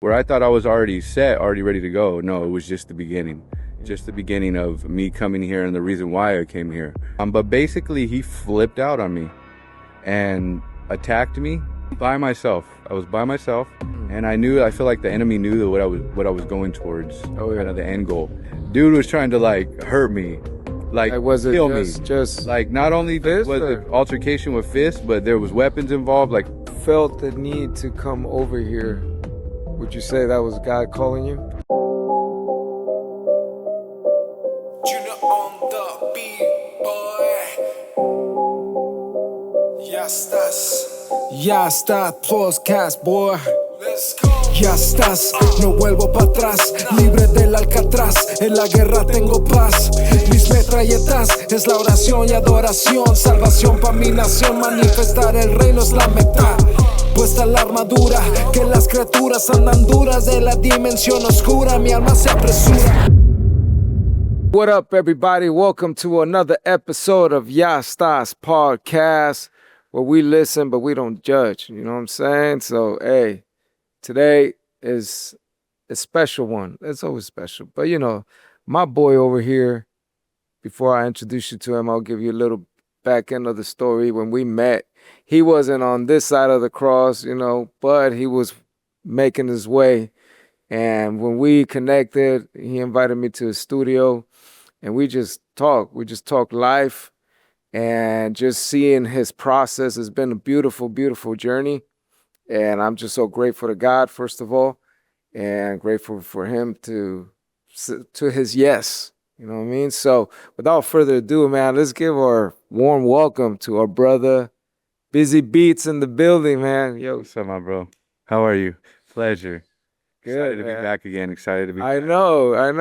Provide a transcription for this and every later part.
where I thought I was already set, already ready to go. No, it was just the beginning. Just the beginning of me coming here and the reason why I came here. But basically he flipped out on me and attacked me by myself. I was by myself, and I feel like the enemy knew what I was going towards. Oh yeah, kind of the end goal. Dude was trying to like hurt me, like was it kill just me. Like not only was it altercation with fists, but there was weapons involved. Like felt the need to come over here. Would you say that was God calling you? Ya está, podcast, boy. Ya estás, no vuelvo para atrás, libre del Alcatraz, en la guerra tengo paz. Mis metralletas es la oración y adoración, salvación para mi nación, manifestar el reino es la meta. Puesta la armadura, que las criaturas andan duras de la dimensión oscura, mi alma se apresura. What up, everybody? Welcome to another episode of Ya Estás Podcast, where we listen but we don't judge. You know what I'm saying? So, hey, today is a special one. It's always special. But, you know, my boy over here, before I introduce you to him, I'll give you a little back end of the story. When we met, he wasn't on this side of the cross, you know, but he was making his way. And when we connected, he invited me to his studio, and we just talked. We just talked life. And just seeing his process has been a beautiful, beautiful journey. And I'm just so grateful to God, first of all, and grateful for him to his yes. You know what I mean? So without further ado, man, let's give our warm welcome to our brother, Beazie Beats in the building, man. Yo. What's up, my bro? How are you? Pleasure. Good, excited to man. be back again. Excited to be I know. Are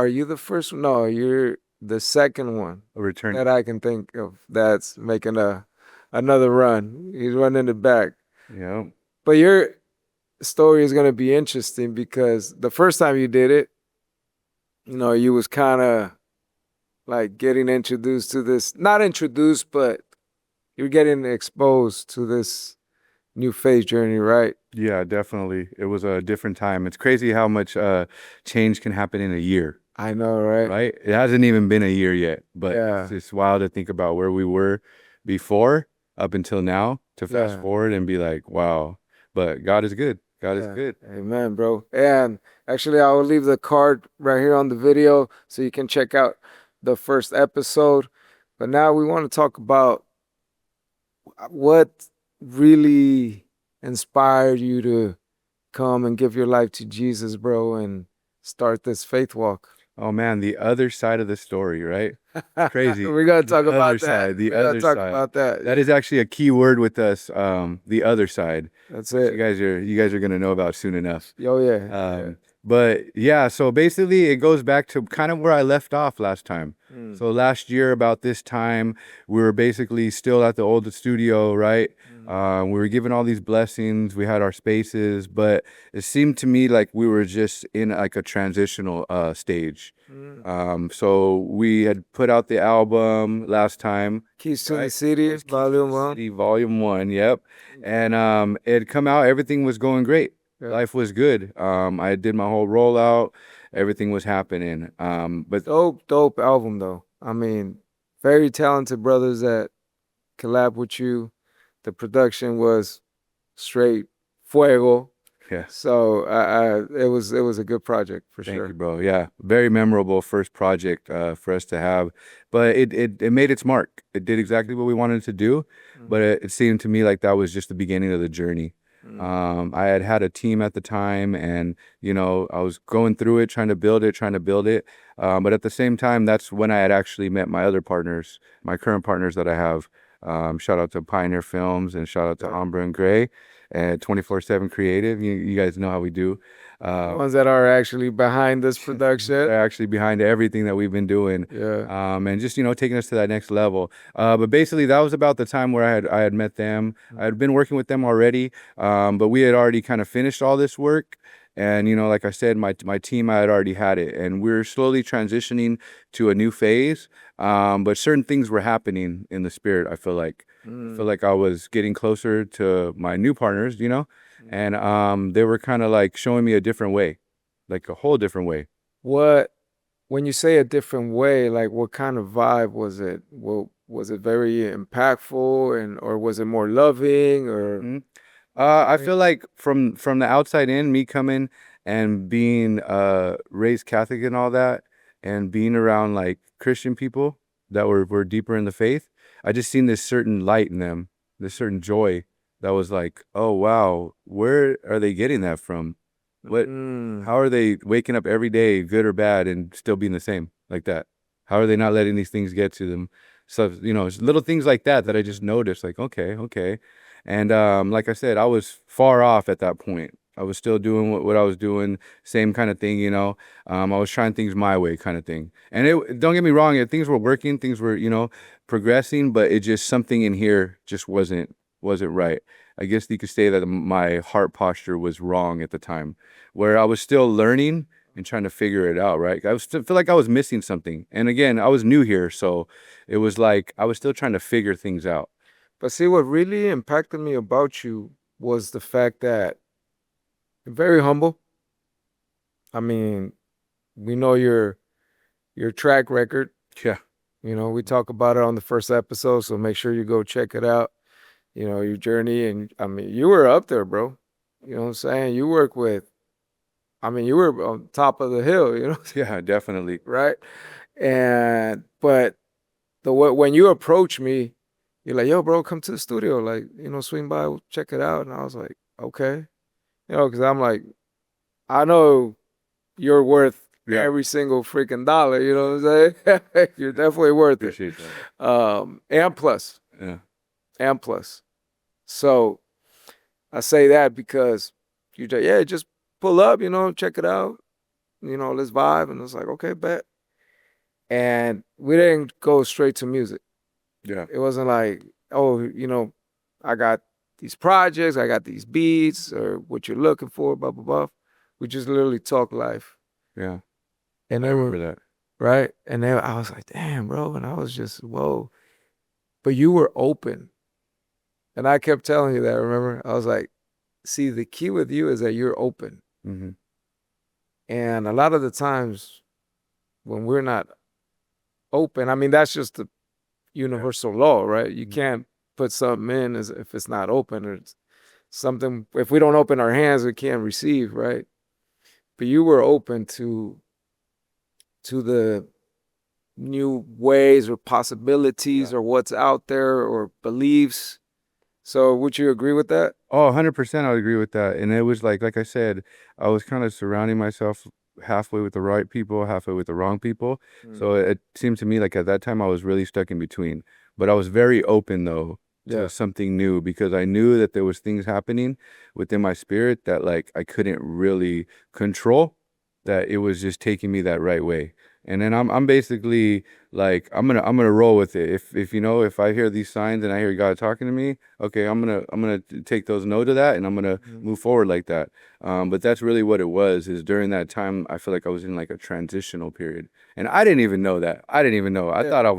you the first one? No, you're the second one a return that I can think of that's making another run. He's running it back. Yeah. But your story is going to be interesting because the first time you did it, you know, you was kind of like getting introduced to this, not introduced, but you're getting exposed to this new phase journey, right? Yeah, definitely. It was a different time. It's crazy how much change can happen in a year. I know, right? Right? It hasn't even been a year yet, but Yeah. it's just wild to think about where we were before up until now, to fast forward and be like, wow. But God is good. God is good. Amen, bro. And actually, I will leave the card right here on the video so you can check out the first episode. But now we want to talk about what really inspired you to come and give your life to Jesus, bro, and start this faith walk. Oh man, the other side of the story, right? Crazy. We're gonna talk about that. Side, the We're gonna other talk side. about that. That is actually a key word with us. The other side. That's it. You guys are gonna know about soon enough. Oh yeah. But yeah, so basically it goes back to kind of where I left off last time. So last year about this time, we were basically still at the old studio, right? We were given all these blessings. We had our spaces, but it seemed to me like we were just in like a transitional stage. So we had put out the album last time. Keys to the City, Volume 1. Volume 1, yep. And it had come out, everything was going great. Yeah. Life was good. I did my whole rollout. Everything was happening. But dope album though. I mean, very talented brothers that collab with you. The production was straight fuego. Yeah. So it was a good project for sure. Thank you, bro. Yeah, very memorable first project for us to have. But it made its mark. It did exactly what we wanted to do. But it seemed to me like that was just the beginning of the journey. I had a team at the time, and you know, I was going through it, trying to build it. But at the same time, that's when I had actually met my other partners, my current partners that I have. Shout out to Pioneer Films and shout out to Amber and Gray and 24/7 Creative. You guys know how we do. Ones that are actually behind this production. They're actually behind everything that we've been doing. Yeah. And just, you know, taking us to that next level. But basically that was about the time where I had met them. I had been working with them already, but we had already kind of finished all this work. And, you know, like I said, my team, I had already had it. And we're slowly transitioning to a new phase. But certain things were happening in the spirit, I feel like. I feel like I was getting closer to my new partners, you know, and they were kind of like showing me a different way, like a whole different way. When you say a different way, like what kind of vibe was it? Well, was it very impactful or was it more loving or Mhm. I feel like from the outside in, me coming and being raised Catholic and all that, and being around like Christian people that were deeper in the faith, I just seen this certain light in them, this certain joy that was like, oh wow, where are they getting that from? What? Mm. How are they waking up every day, good or bad, and still being the same like that? How are they not letting these things get to them? So, you know, it's little things like that that I just noticed, like, okay, okay. And like I said, I was far off at that point. I was still doing what I was doing, same kind of thing, you know. I was trying things my way, kind of thing. And don't get me wrong, things were working, things were, you know, progressing, but it just something in here just wasn't right. I guess you could say that my heart posture was wrong at the time, where I was still learning and trying to figure it out, right? Feel like I was missing something. And again, I was new here, so it was like I was still trying to figure things out. But see, what really impacted me about you was the fact that you're very humble. I mean, we know your track record. Yeah. You know, we talk about it on the first episode, so make sure you go check it out. You know, your journey, and I mean, you were up there, bro. You know what I'm saying? You work with, I mean, you were on top of the hill, you know, Yeah, definitely. right? And but when you approach me, you're like, "Yo, bro, come to the studio, like, you know, swing by, we'll check it out." And I was like, "Okay," you know, because I'm like, I know you're worth Yeah. every single freaking dollar. You know what I'm saying? You're definitely worth it. Appreciate that. And plus, Yeah. and plus. So I say that because you just, yeah, just pull up, you know, check it out, you know, let's vibe. And it's like, okay, bet. And we didn't go straight to music. Yeah. It wasn't like, oh, you know, I got these projects, I got these beats, or what you're looking for, blah, blah, blah. We just literally talk life. Yeah. And I then, remember that. right? And then I was like, damn, bro. And I was just, whoa. But you were open. And I kept telling you that, remember? I was like, see, the key with you is that you're open. Mm-hmm. And a lot of the times when we're not open, I mean, that's just the universal law, right? You can't put something in as if it's not open, or it's something. If we don't open our hands, we can't receive, right? But you were open to the new ways or possibilities or what's out there or beliefs. So would you agree with that? Oh, 100%, I would agree with that. And it was like I said, I was kind of surrounding myself halfway with the right people, halfway with the wrong people. So it seemed to me like at that time I was really stuck in between. But I was very open though to something new, because I knew that there was things happening within my spirit that like I couldn't really control, that it was just taking me that right way. And then I'm basically like I'm gonna roll with it. If you know, if I hear these signs and I hear God talking to me, okay, I'm gonna take those note of that, and I'm gonna move forward like that. But that's really what it was. Is during that time I feel like I was in like a transitional period, and I didn't even know that. I didn't even know. I thought I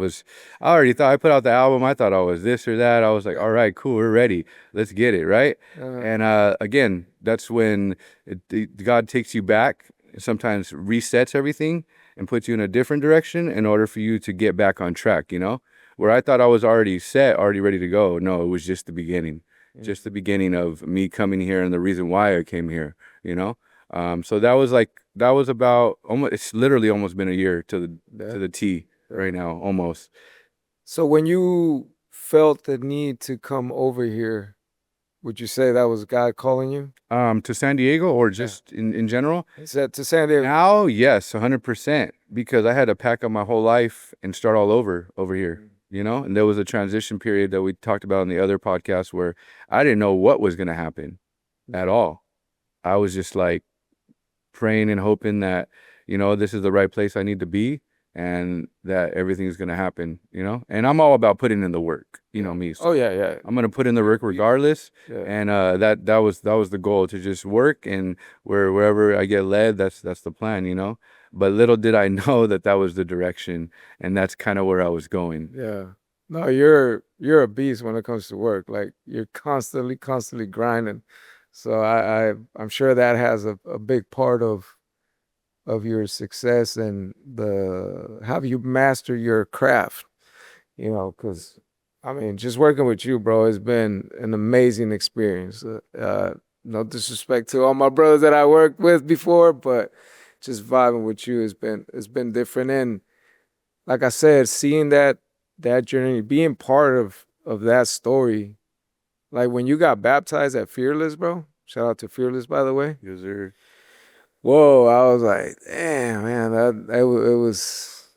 already thought I put out the album. I thought I was this or that. I was like, all right, cool, we're ready. Let's get it, right? And again, that's when God takes you back. Sometimes resets everything and puts you in a different direction in order for you to get back on track, you know? Where I thought I was already set, already ready to go. No, it was just the beginning. Just the beginning of me coming here and the reason why I came here, you know? So that was about almost, it's literally almost been a year to the T right now, almost. So when you felt the need to come over here, would you say that was God calling you? To San Diego, or just in general? Is that to San Diego? Now, yes, 100%, because I had to pack up my whole life and start all over here, you know? And there was a transition period that we talked about in the other podcast where I didn't know what was going to happen at all. I was just like praying and hoping that, you know, this is the right place I need to be, and that everything's going to happen, you know? And I'm all about putting in the work, you know me. So Oh yeah. I'm going to put in the work regardless. Yeah. And that was the goal, to just work, and wherever I get led, that's the plan, you know? But little did I know that was the direction, and that's kind of where I was going. Yeah. No, you're you're a beast when it comes to work. Like you're constantly grinding. So I'm sure that has a big part of your success and the how you master your craft. You know, because I mean, just working with you, bro, has been an amazing experience. No disrespect to all my brothers that I worked with before, but just vibing with you has been different. And like I said, seeing that journey, being part of that story, like when you got baptized at Fearless, bro. Shout out to Fearless, by the way. Yes, sir. Whoa, I was like, damn, man, it was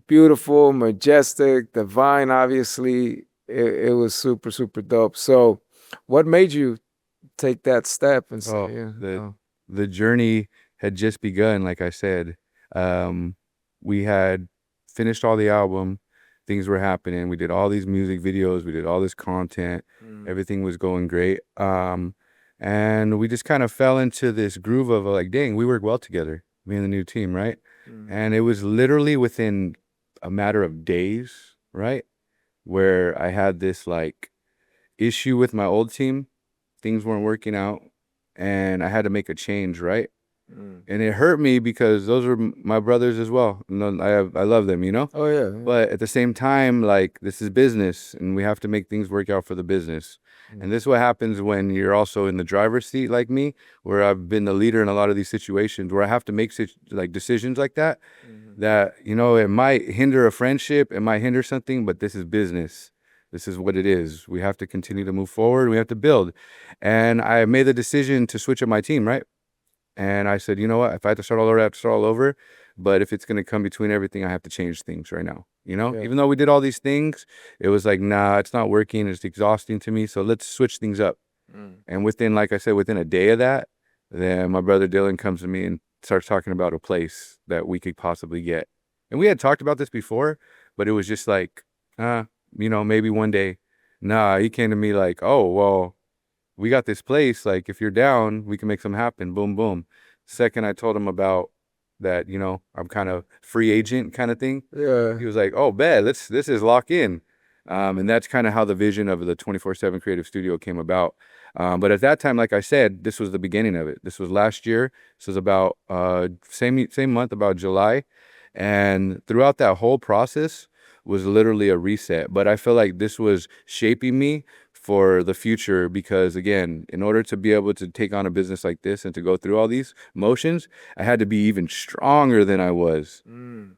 beautiful, majestic, divine. Obviously, it was super dope. So, what made you take that step and say, Oh, yeah, the journey had just begun, like I said. We had finished all the album, things were happening. We did all these music videos, we did all this content, everything was going great. And we just kind of fell into this groove of like, dang, we work well together, me and the new team, right? And it was literally within a matter of days, right? Where I had this like issue with my old team, things weren't working out, and I had to make a change, right? And it hurt me because those are my brothers as well. No, I love them, you know? oh yeah, yeah. But at the same time, like this is business and we have to make things work out for the business. And this is what happens when you're also in the driver's seat like me, where I've been the leader in a lot of these situations where I have to make like decisions like that, that, you know, it might hinder a friendship, it might hinder something, but this is business. This is what it is. We have to continue to move forward. We have to build. And I made the decision to switch up my team, right? And I said, you know what? If I have to start all over, I have to start all over. But if it's going to come between everything, I have to change things right now. You know, Yeah. even though we did all these things, it was like, nah, it's not working. It's exhausting to me. So let's switch things up. And within, like I said, within a day of that, then my brother Dylan comes to me and starts talking about a place that we could possibly get. And we had talked about this before, but it was just like, you know, maybe one day. Nah, he came to me like, oh, well, we got this place. Like, if you're down, we can make something happen. Boom, boom. Second, I told him about that, you know, I'm kind of free agent kind of thing. Yeah. He was like, oh, bet, this is lock in. And that's kind of how the vision of the 24/7 Creative Studio came about. But at that time, like I said, this was the beginning of it. This was last year. This was about same month, about July. And throughout that whole process was literally a reset. But I feel like this was shaping me for the future because, again, in order to be able to take on a business like this and to go through all these motions, I had to be even stronger than I was.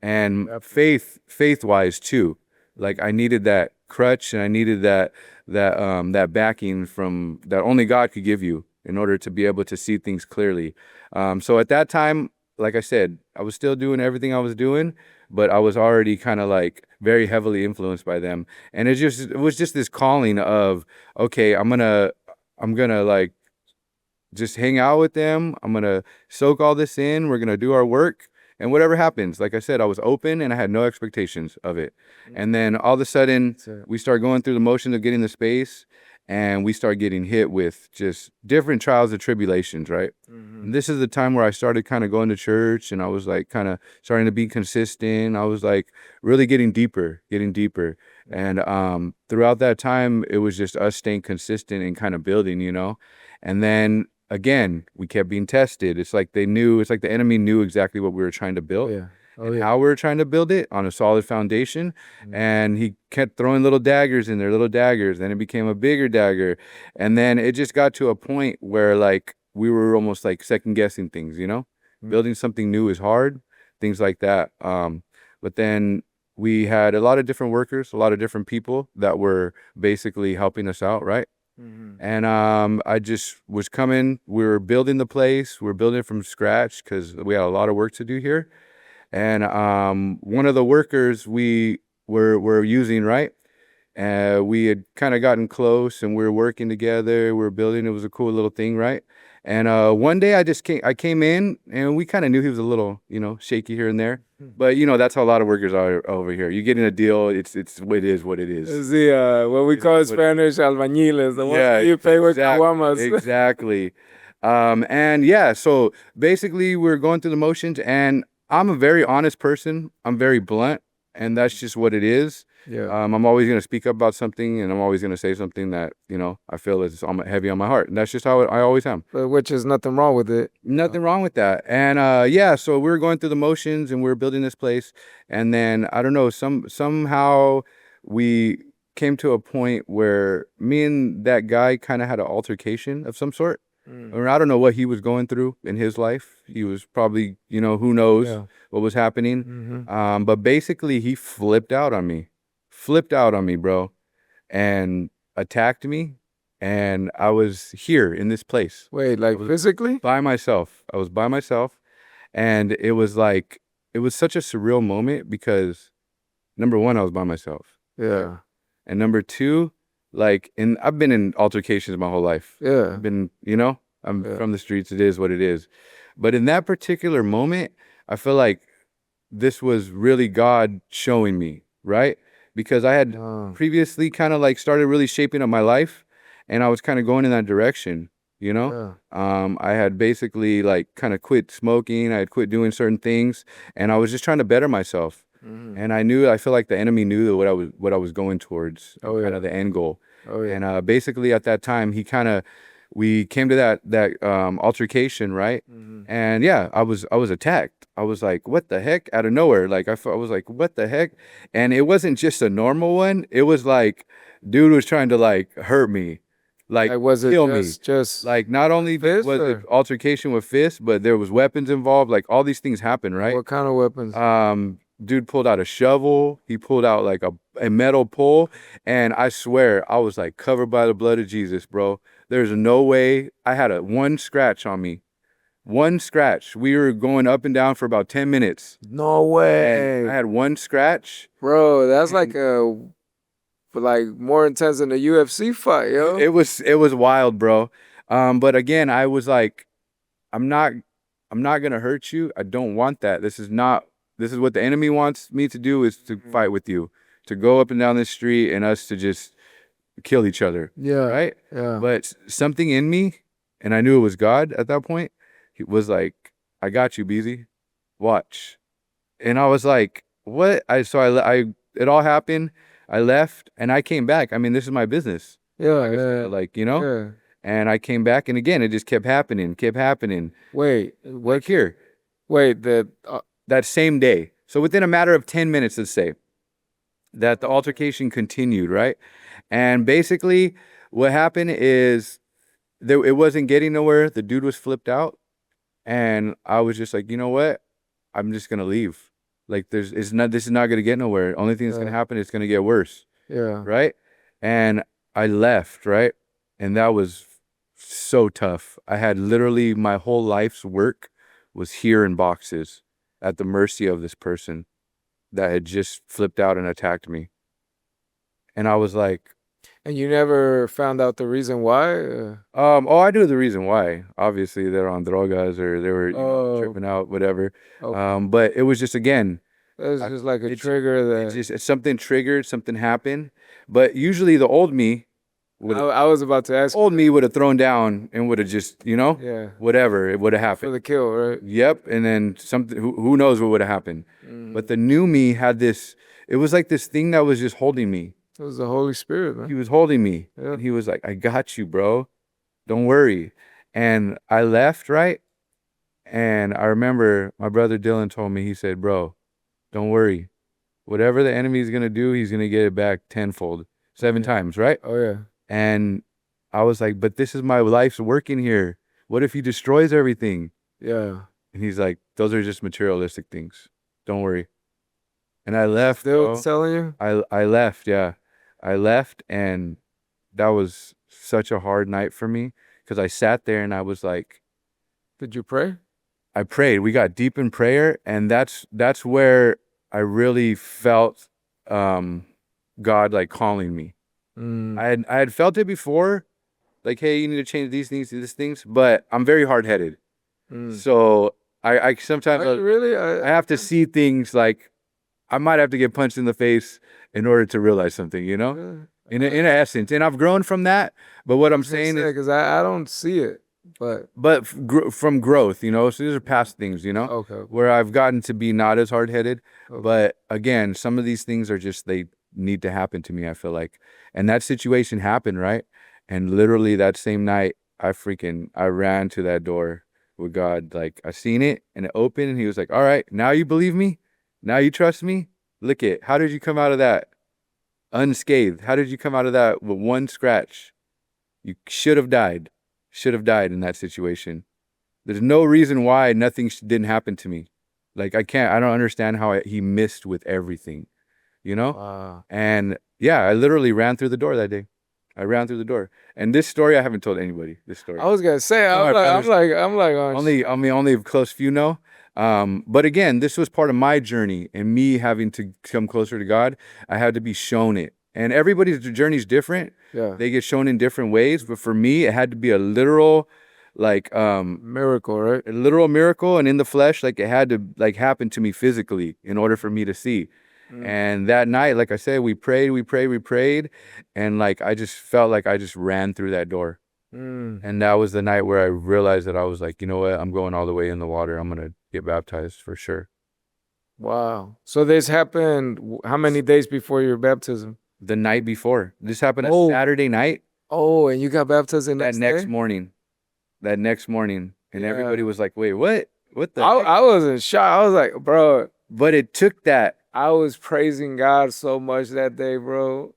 And faith-wise too. Like I needed that crutch and I needed that backing from that only God could give you in order to be able to see things clearly. So at that time, like I said, I was still doing everything I was doing, but I was already kind of like very heavily influenced by them. And it was just this calling of, okay, I'm gonna like just hang out with them. I'm gonna soak all this in. We're gonna do our work. And whatever happens, like I said, I was open and I had no expectations of it. And then all of a sudden, we start going through the motions of getting the space and we start getting hit with just different trials and tribulations, right? And this is the time where I started kind of going to church and I was like kind of starting to be consistent. I was like really getting deeper. And throughout that time, it was just us staying consistent and kind of building, you know? And then again, we kept being tested. It's like the enemy knew exactly what we were trying to build. Yeah. How we were trying to build it on a solid foundation. And he kept throwing little daggers in there, little daggers. Then it became a bigger dagger. And then it just got to a point where like we were almost like second guessing things, you know? Building something new is hard, things like that. But then we had a lot of different workers, a lot of different people that were basically helping us out, right? And I just was coming. We were building the place. We were building it from scratch because we had a lot of work to do here. And one of the workers we were using, right? We had kind of gotten close and we were working together. We were building. It was a cool little thing, right? And one day I came in and we kind of knew he was a little, you know, shaky here and there. But, you know, that's how a lot of workers are over here. You get in a deal, it is what it is. It's the what we call in Spanish albañiles, the ones that you pay with caguamas. Exactly. And yeah, so basically we're going through the motions and I'm a very honest person. I'm very blunt. and that's just what it is. Yeah. I'm always going to speak up about something, and I'm always going to say something that, you know, I feel is heavy on my heart. And that's just how I always am. But which is nothing wrong with it. Nothing wrong with that. And yeah, so we were going through the motions and we were building this place. And then I don't know, somehow we came to a point where me and that guy kind of had an altercation of some sort. Or I don't know what he was going through in his life. He was probably, you know, who knows what was happening. But basically he flipped out on me, bro, and attacked me. And I was here in this place. Wait, like physically? By myself. I was by myself. And it was like, it was such a surreal moment because number one, I was by myself. Yeah. And number two, like, I've been in altercations my whole life. Yeah. I've been, you know, I'm from the streets. It is what it is. But in that particular moment, I feel like this was really God showing me, right? Because I had previously kind of like started really shaping up my life, and I was kind of going in that direction, you know? I had basically like kind of quit smoking. I had quit doing certain things, and I was just trying to better myself. And I feel like the enemy knew that what I was going towards, kind of the end goal. And basically at that time, we came to that altercation, right? And yeah, I was attacked. I was like, what the heck? Out of nowhere. Like I was like, what the heck? And it wasn't just a normal one. It was like, dude was trying to like hurt me. Like was it kill me. just Like not only fist, was or? it altercation with fists, but there was weapons involved. Like all these things happen, right? What kind of weapons? Dude pulled out a shovel. He pulled out like a metal pole, and I swear I was like covered by the blood of Jesus, bro. There's no way. I had one scratch on me. One scratch. We were going up and down for about 10 minutes. No way. And I had one scratch. Bro, that's like more intense than a UFC fight, yo. It was wild, bro. But again, I was like, I'm not gonna hurt you. I don't want that. This is what the enemy wants me to do, is to fight with you, to go up and down this street and us to just kill each other. Yeah. Right? Yeah. But something in me, and I knew it was God at that point, he was like, I got you, Beazie. Watch. And I was like, what? It all happened. I left and I came back. I mean, this is my business. Yeah. Like, you know? Yeah. And I came back, and again, it just kept happening. Wait, what? Like here. Wait, That same day. So within a matter of 10 minutes, let's say, that the altercation continued, right? And basically what happened is it wasn't getting nowhere. The dude was flipped out, and I was just like, you know what? I'm just going to leave. Like this is not going to get nowhere. Only thing that's going to happen is going to get worse. Yeah. Right? And I left, right? And that was so tough. I had literally my whole life's work was here in boxes, at the mercy of this person that had just flipped out and attacked me. And I was like, and you never found out the reason why? I knew the reason why. Obviously, they're on drogas, or they were tripping out, whatever. Okay. But it was just, again, it was just like a trigger that something triggered, something happened. But usually the old me I was about to ask. Old me would have thrown down and would have just, you know, whatever, it would have happened. For the kill, right? Yep. And then something, who knows what would have happened. But the new me had this, it was like this thing that was just holding me. It was the Holy Spirit, man. He was holding me. Yeah. And he was like, I got you, bro. Don't worry. And I left, right? And I remember my brother Dylan told me, he said, bro, don't worry. Whatever the enemy is going to do, he's going to get it back tenfold, 7 times, right? Oh, yeah. And I was like, but this is my life's work in here. What if he destroys everything? Yeah. And he's like, those are just materialistic things. Don't worry. And I left. Still telling you? I left, yeah. I left, and that was such a hard night for me, because I sat there and I was like, did you pray? I prayed. We got deep in prayer, and that's where I really felt God like calling me. I had felt it before, like, hey, you need to change these things, but I'm very hard-headed. So I sometimes I have to see things like I might have to get punched in the face in order to realize something, you know, in essence. And I've grown from that. But what I'm saying is, because I don't see it. But from growth, you know. So these are past things, you know, okay. where I've gotten to be not as hard-headed. Okay. But again, some of these things are just, they need to happen to me, I feel like. And that situation happened, right? And literally that same night, I ran to that door with God. Like, I seen it and it opened, and he was like, all right, now you believe me? Now you trust me? Look it. How did you come out of that unscathed? How did you come out of that with one scratch? You should have died. Should have died in that situation. There's no reason why nothing didn't happen to me. Like, I don't understand how he missed with everything, you know? Wow. And yeah, I literally ran through the door that day. I ran through the door. And this story, I haven't told anybody, this story. I was gonna say, Oh, I'm like, only a close few know. But again, this was part of my journey and me having to come closer to God. I had to be shown it. And everybody's journey is different. yeah, They get shown in different ways. But for me, it had to be a literal, like, miracle, right? a literal miracle, and in the flesh, like, it had to like happen to me physically in order for me to see. And that night, like I said, we prayed, and like I just felt like I just ran through that door. And that was the night where I realized that I was like, you know what, I'm going all the way in the water. I'm gonna get baptized for sure. Wow. So this happened how many days before your baptism? The night before. This happened Oh. Saturday night. Oh, and you got baptized the That next next day? morning. That next morning. And Yeah. everybody was like, wait, what? What the heck? I was in shock. I was like, bro, But it took that. I was praising God so much that day, bro.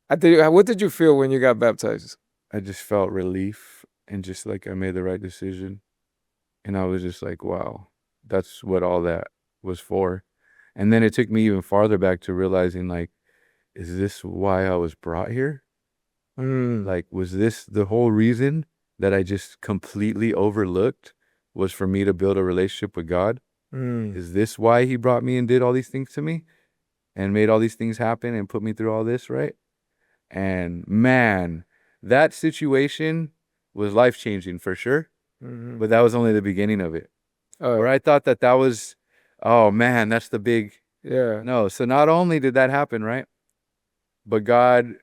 What did you feel when you got baptized? I just felt relief and just like I made the right decision. And I was just like, wow, that's what all that was for. And then it took me even farther back to realizing, like, is this why I was brought here? Like, was this the whole reason that I just completely overlooked, was for me to build a relationship with God? Is this why he brought me and did all these things to me and made all these things happen and put me through all this, right? And man, that situation was life-changing for sure. But that was only the beginning of it. Where I thought that was, oh man, that's the big, Yeah. no. So not only did that happen, right? But God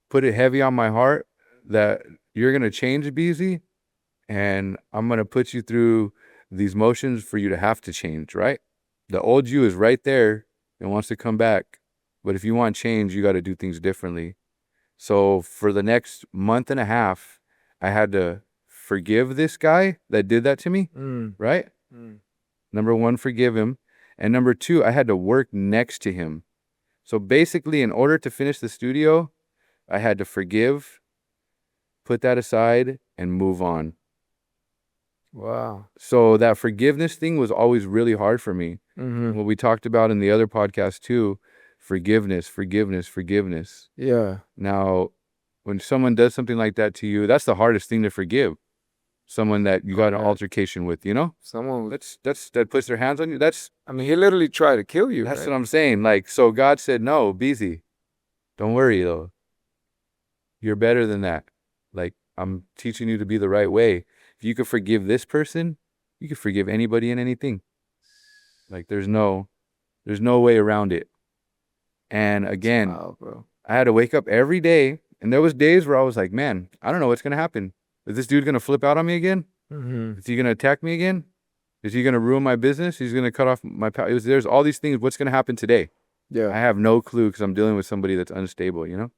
put it heavy on my heart that you're going to change, Beazie, and I'm going to put you through these motions for you to have to change, right? The old you is right there and wants to come back. But if you want change, you got to do things differently. So for the next month and a half, I had to forgive this guy that did that to me, right? Number one, forgive him. And number two, I had to work next to him. So basically, in order to finish the studio, I had to forgive, put that aside, and move on. Wow. So that forgiveness thing was always really hard for me. What we talked about in the other podcast too, forgiveness. Yeah. Now, when someone does something like that to you, that's the hardest thing to forgive. Someone that you got an altercation with, you know? Someone that puts their hands on you. I mean, he literally tried to kill you. That's right? what I'm saying. Like, so God said, no, Beazie, don't worry though. You're better than that. Like, I'm teaching you to be the right way. If you could forgive this person, you could forgive anybody and anything. Like, there's no way around it. And again, Wow, bro. I had to wake up every day, and there was days where I was like, man, I don't know what's gonna happen. Is this dude gonna flip out on me again? Is he gonna attack me again? Is he gonna ruin my business? He's gonna cut off my power. There's all these things. What's gonna happen today? Yeah. I have no clue because I'm dealing with somebody that's unstable, you know?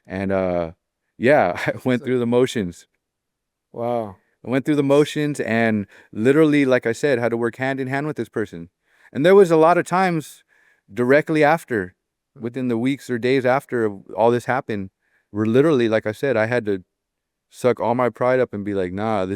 And yeah, I went through the motions. Wow. I went through the motions and literally, like I said, had to work hand in hand with this person. And there was a lot of times directly after, within the weeks or days after all this happened, where literally, like I said, I had to suck all my pride up and be like, nah,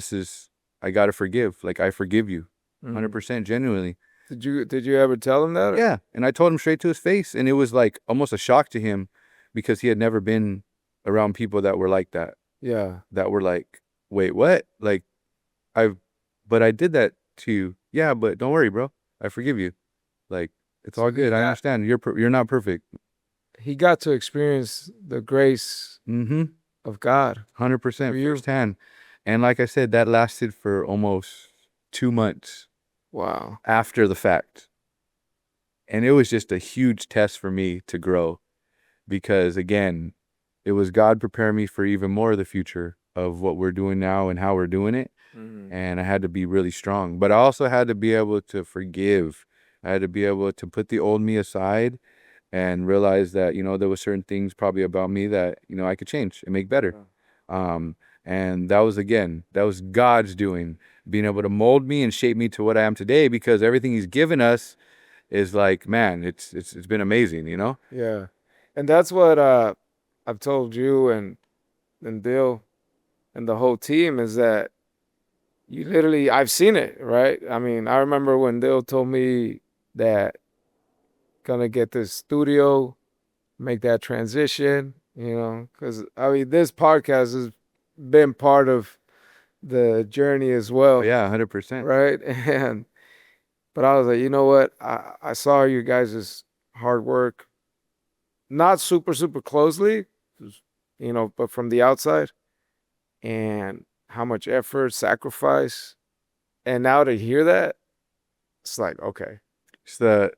I got to forgive. Like, I forgive you 100% genuinely. Did you ever tell him that? Yeah. And I told him straight to his face. And it was like almost a shock to him because he had never been around people that were like that. Yeah. That were like, wait, what? Like, but I did that to you. Yeah, but don't worry, bro. I forgive you. Like, it's all good. I understand. You're not perfect. He got to experience the grace of God. 100% firsthand. And like I said, that lasted for almost 2 months. Wow. After the fact. And it was just a huge test for me to grow because, again, it was God preparing me for even more of the future of what we're doing now and how we're doing it. Mhm. And I had to be really strong. But I also had to be able to forgive. I had to be able to put the old me aside and realize that, there were certain things probably about me that, I could change and make better. And that was God's doing, being able to mold me and shape me to what I am today, because everything he's given us is like, man, it's been amazing, Yeah. And that's what I've told you and Dill and the whole team is that you literally, I've seen it, right? I mean, I remember when Dill told me that gonna get this studio, make that transition, because I mean, this podcast has been part of the journey as Oh, well, yeah, 100%. right? But I was like, you know what? I saw you guys' hard work, not super, super closely, but from the outside, and how much effort, sacrifice. And now to hear that, it's like, okay. It's the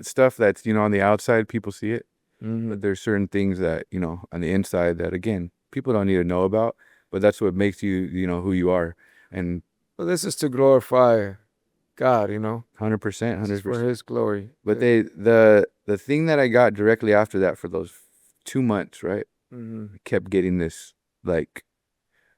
stuff that's, on the outside, people see it. Mm-hmm. But there's certain things that, on the inside that, again, people don't need to know about, but that's what makes you, who you are. And Well, this is to glorify God, 100%, This is for 100%. His glory. But the thing that I got directly after that for those 2 months, right? Mm-hmm. I kept getting this like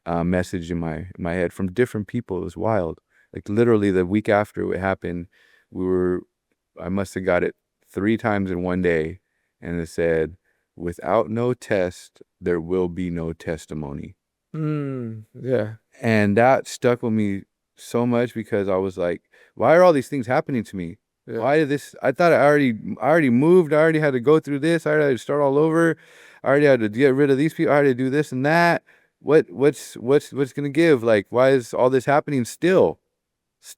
message in my head from different people. It was wild. Like literally the week after it happened, I must have got it 3 times in one day, and it said, "Without no test, there will be no testimony." Yeah. And that stuck with me so much, because I was like, why are all these things happening to me? Yeah. Why did this? I thought I already moved. I already had to go through this. I already had to start all over. I already had to get rid of these people. I had to do this and that. What's gonna give? Like, why is all this happening still?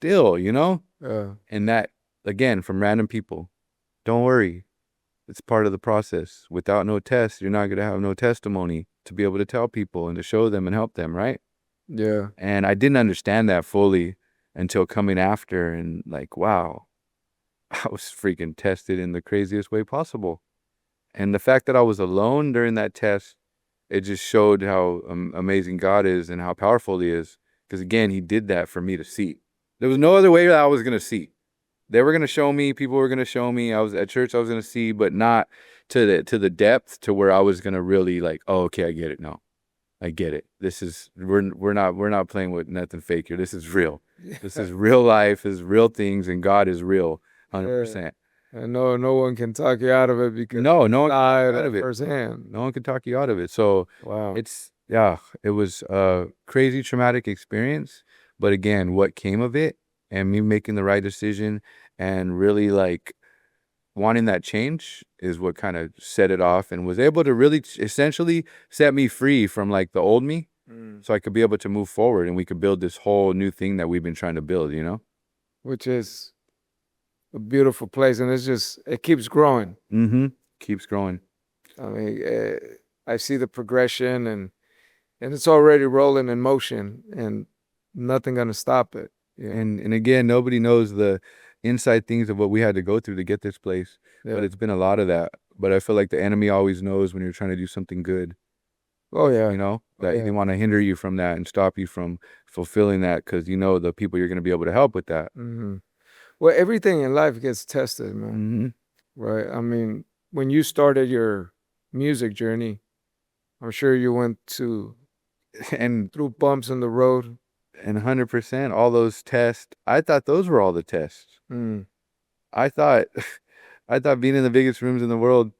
Yeah. And that, again, from random people. Don't worry. It's part of the process. Without no test, you're not gonna have no testimony to be able to tell people and to show them and help them, right? Yeah. And I didn't understand that fully until coming after, and like, wow, I was freaking tested in the craziest way possible. And the fact that I was alone during that test, it just showed how amazing God is and how powerful he is. Because again, he did that for me to see. There was no other way that I was going to see. They were going to show me, people were going to show me. I was at church, I was going to see, but not to the depth to where I was going to really like, oh, okay, I get it now. I get it. This is, we're not playing with nothing fake here. This is real. This is real life, is real things, and God is real, 100%. And no one can talk you out of it because No one can talk you died out of it. firsthand. No one can talk you out of it. So Wow. it was a crazy traumatic experience. But again, what came of it and me making the right decision and really like wanting that change is what kind of set it off and was able to really essentially set me free from like the old me, so I could be able to move forward and we could build this whole new thing that we've been trying to build, Which is a beautiful place, and it keeps growing. Keeps growing. I mean, I see the progression, and it's already rolling in motion, and nothing gonna stop it. Yeah. And again, nobody knows the inside things of what we had to go through to get this place, but it's been a lot of that. But I feel like the enemy always knows when you're trying to do something good. Oh yeah. That they want to hinder you from that and stop you from fulfilling that, because the people you're going to be able to help with that. Well, everything in life gets tested, man. Right? I mean, when you started your music journey, I'm sure you went through bumps in the road. And 100%, all those tests, I thought those were all the tests. I thought being in the biggest rooms in the world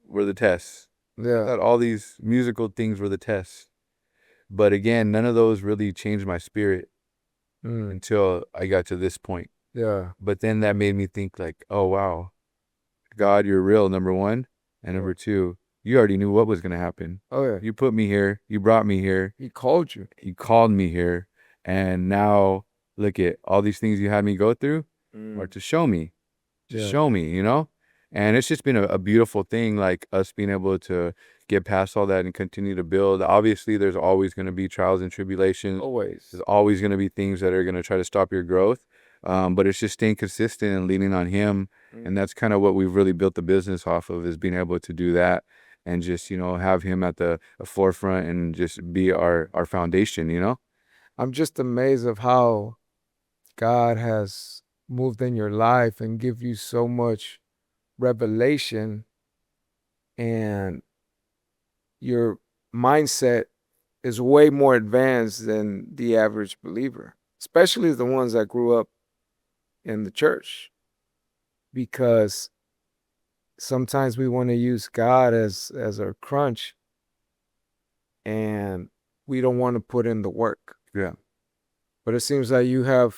were the tests. Yeah. I thought all these musical things were the tests. But again, none of those really changed my spirit until I got to this point. Yeah. But then that made me think like, oh, wow, God, you're real, number one. And number two, you already knew what was going to happen. Oh, yeah. You put me here. You brought me here. He called you. You called me here. And now look at all these things you had me go through are to show me. Show me, And it's just been a beautiful thing, like us being able to get past all that and continue to build. Obviously, there's always going to be trials and tribulations. Always. There's always going to be things that are going to try to stop your growth. But it's just staying consistent and leaning on him. And that's kind of what we've really built the business off of, is being able to do that and just, have him at the forefront and just be our foundation, I'm just amazed of how God has moved in your life and give you so much revelation, and your mindset is way more advanced than the average believer, especially the ones that grew up in the church, because sometimes we want to use God as our crunch, and we don't want to put in the work. Yeah. But it seems like you have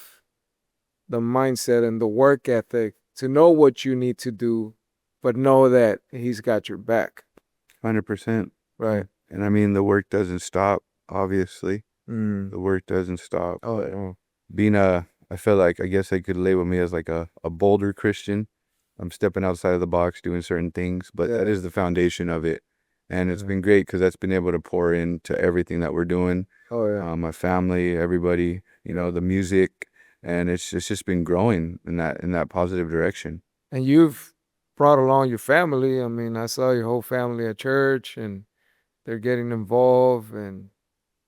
the mindset and the work ethic to know what you need to do, but know that he's got your back. 100%. Right. And I mean, the work doesn't stop, obviously. Mm. The work doesn't stop. Oh, but yeah. Being I feel like, I guess I could label me as like a bolder Christian. I'm stepping outside of the box, doing certain things, but that Yeah. is the foundation of it. And it's Yeah. been great because that's been able to pour into everything that we're doing. Oh, yeah. My family, everybody, the music, and it's just been growing in that positive direction. And you've brought along your family. I mean, I saw your whole family at church, and they're getting involved. And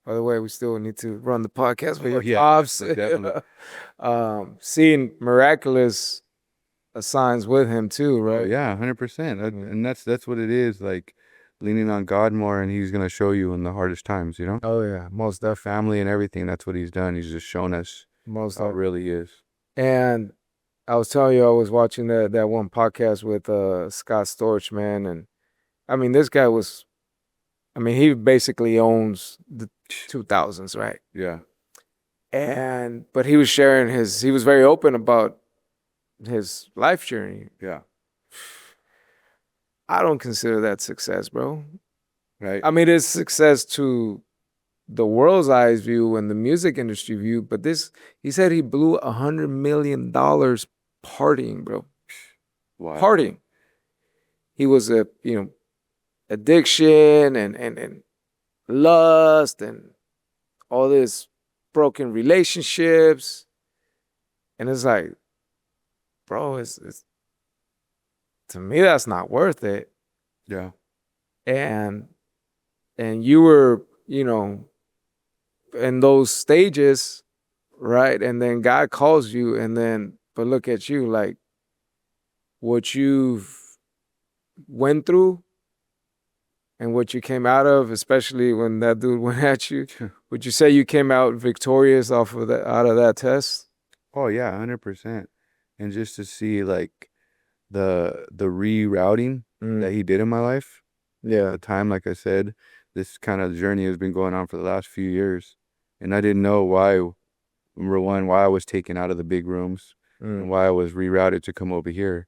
by the way, we still need to run the podcast with your pops. Definitely. Seeing miraculous signs with him too, Oh, right? yeah, 100%. And that's what it is, like leaning on God more, and he's gonna show you in the hardest times, Oh yeah, most definitely. Family and everything. That's what he's done. He's just shown us Most how it definitely. really is. And I was telling you, I was watching that one podcast with Scott Storch, man, and I mean, this guy was, I mean, he basically owns the 2000s, right? Yeah. But he was sharing he was very open about his life journey. Yeah. I don't consider that success, bro. Right. I mean, it's success to the world's eyes view and the music industry view, but he said he blew $100 million partying, bro. Wow. Partying. He was addiction and lust and all this broken relationships. And it's like, bro, it's to me, that's not worth it. Yeah. And you were, in those stages, right? And then God calls you, but look at you, like what you've went through and what you came out of, especially when that dude went at you. Would you say you came out victorious out of that test? Oh yeah, 100%. And just to see like the rerouting that he did in my life. Yeah. The time, like I said, this kind of journey has been going on for the last few years. And I didn't know why, number one, why I was taken out of the big rooms and why I was rerouted to come over here.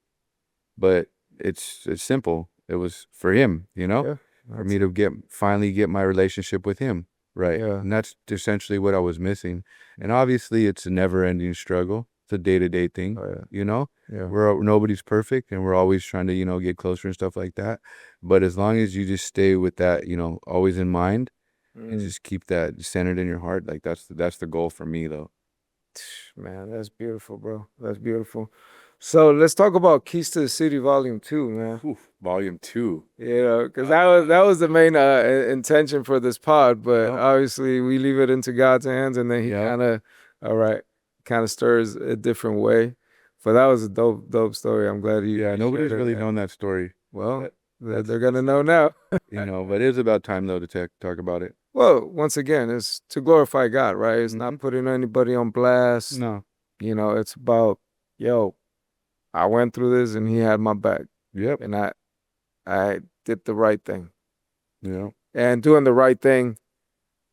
But it's simple. It was for him, Yeah. for me to finally get my relationship with him. Right. Yeah. And that's essentially what I was missing. And obviously it's a never ending struggle. It's a day-to-day thing. Oh, yeah. Yeah. Nobody's perfect, and we're always trying to, get closer and stuff like that. But as long as you just stay with that, always in mind and just keep that centered in your heart, like that's the goal for me though. Man, that's beautiful, bro. That's beautiful. So let's talk about Keys to the City Volume 2, man. Oof, Volume 2. Because that was the main intention for this pod, but obviously we leave it into God's hands, and then he kind of stirs a different way. But that was a dope story. I'm glad you. Yeah, nobody's really known that story. Well, they're gonna know now. But it is about time though to talk about it. Well, once again, it's to glorify God, right? It's not putting anybody on blast. No. It's about, I went through this and he had my back. Yep. And I did the right thing. Yeah. And doing the right thing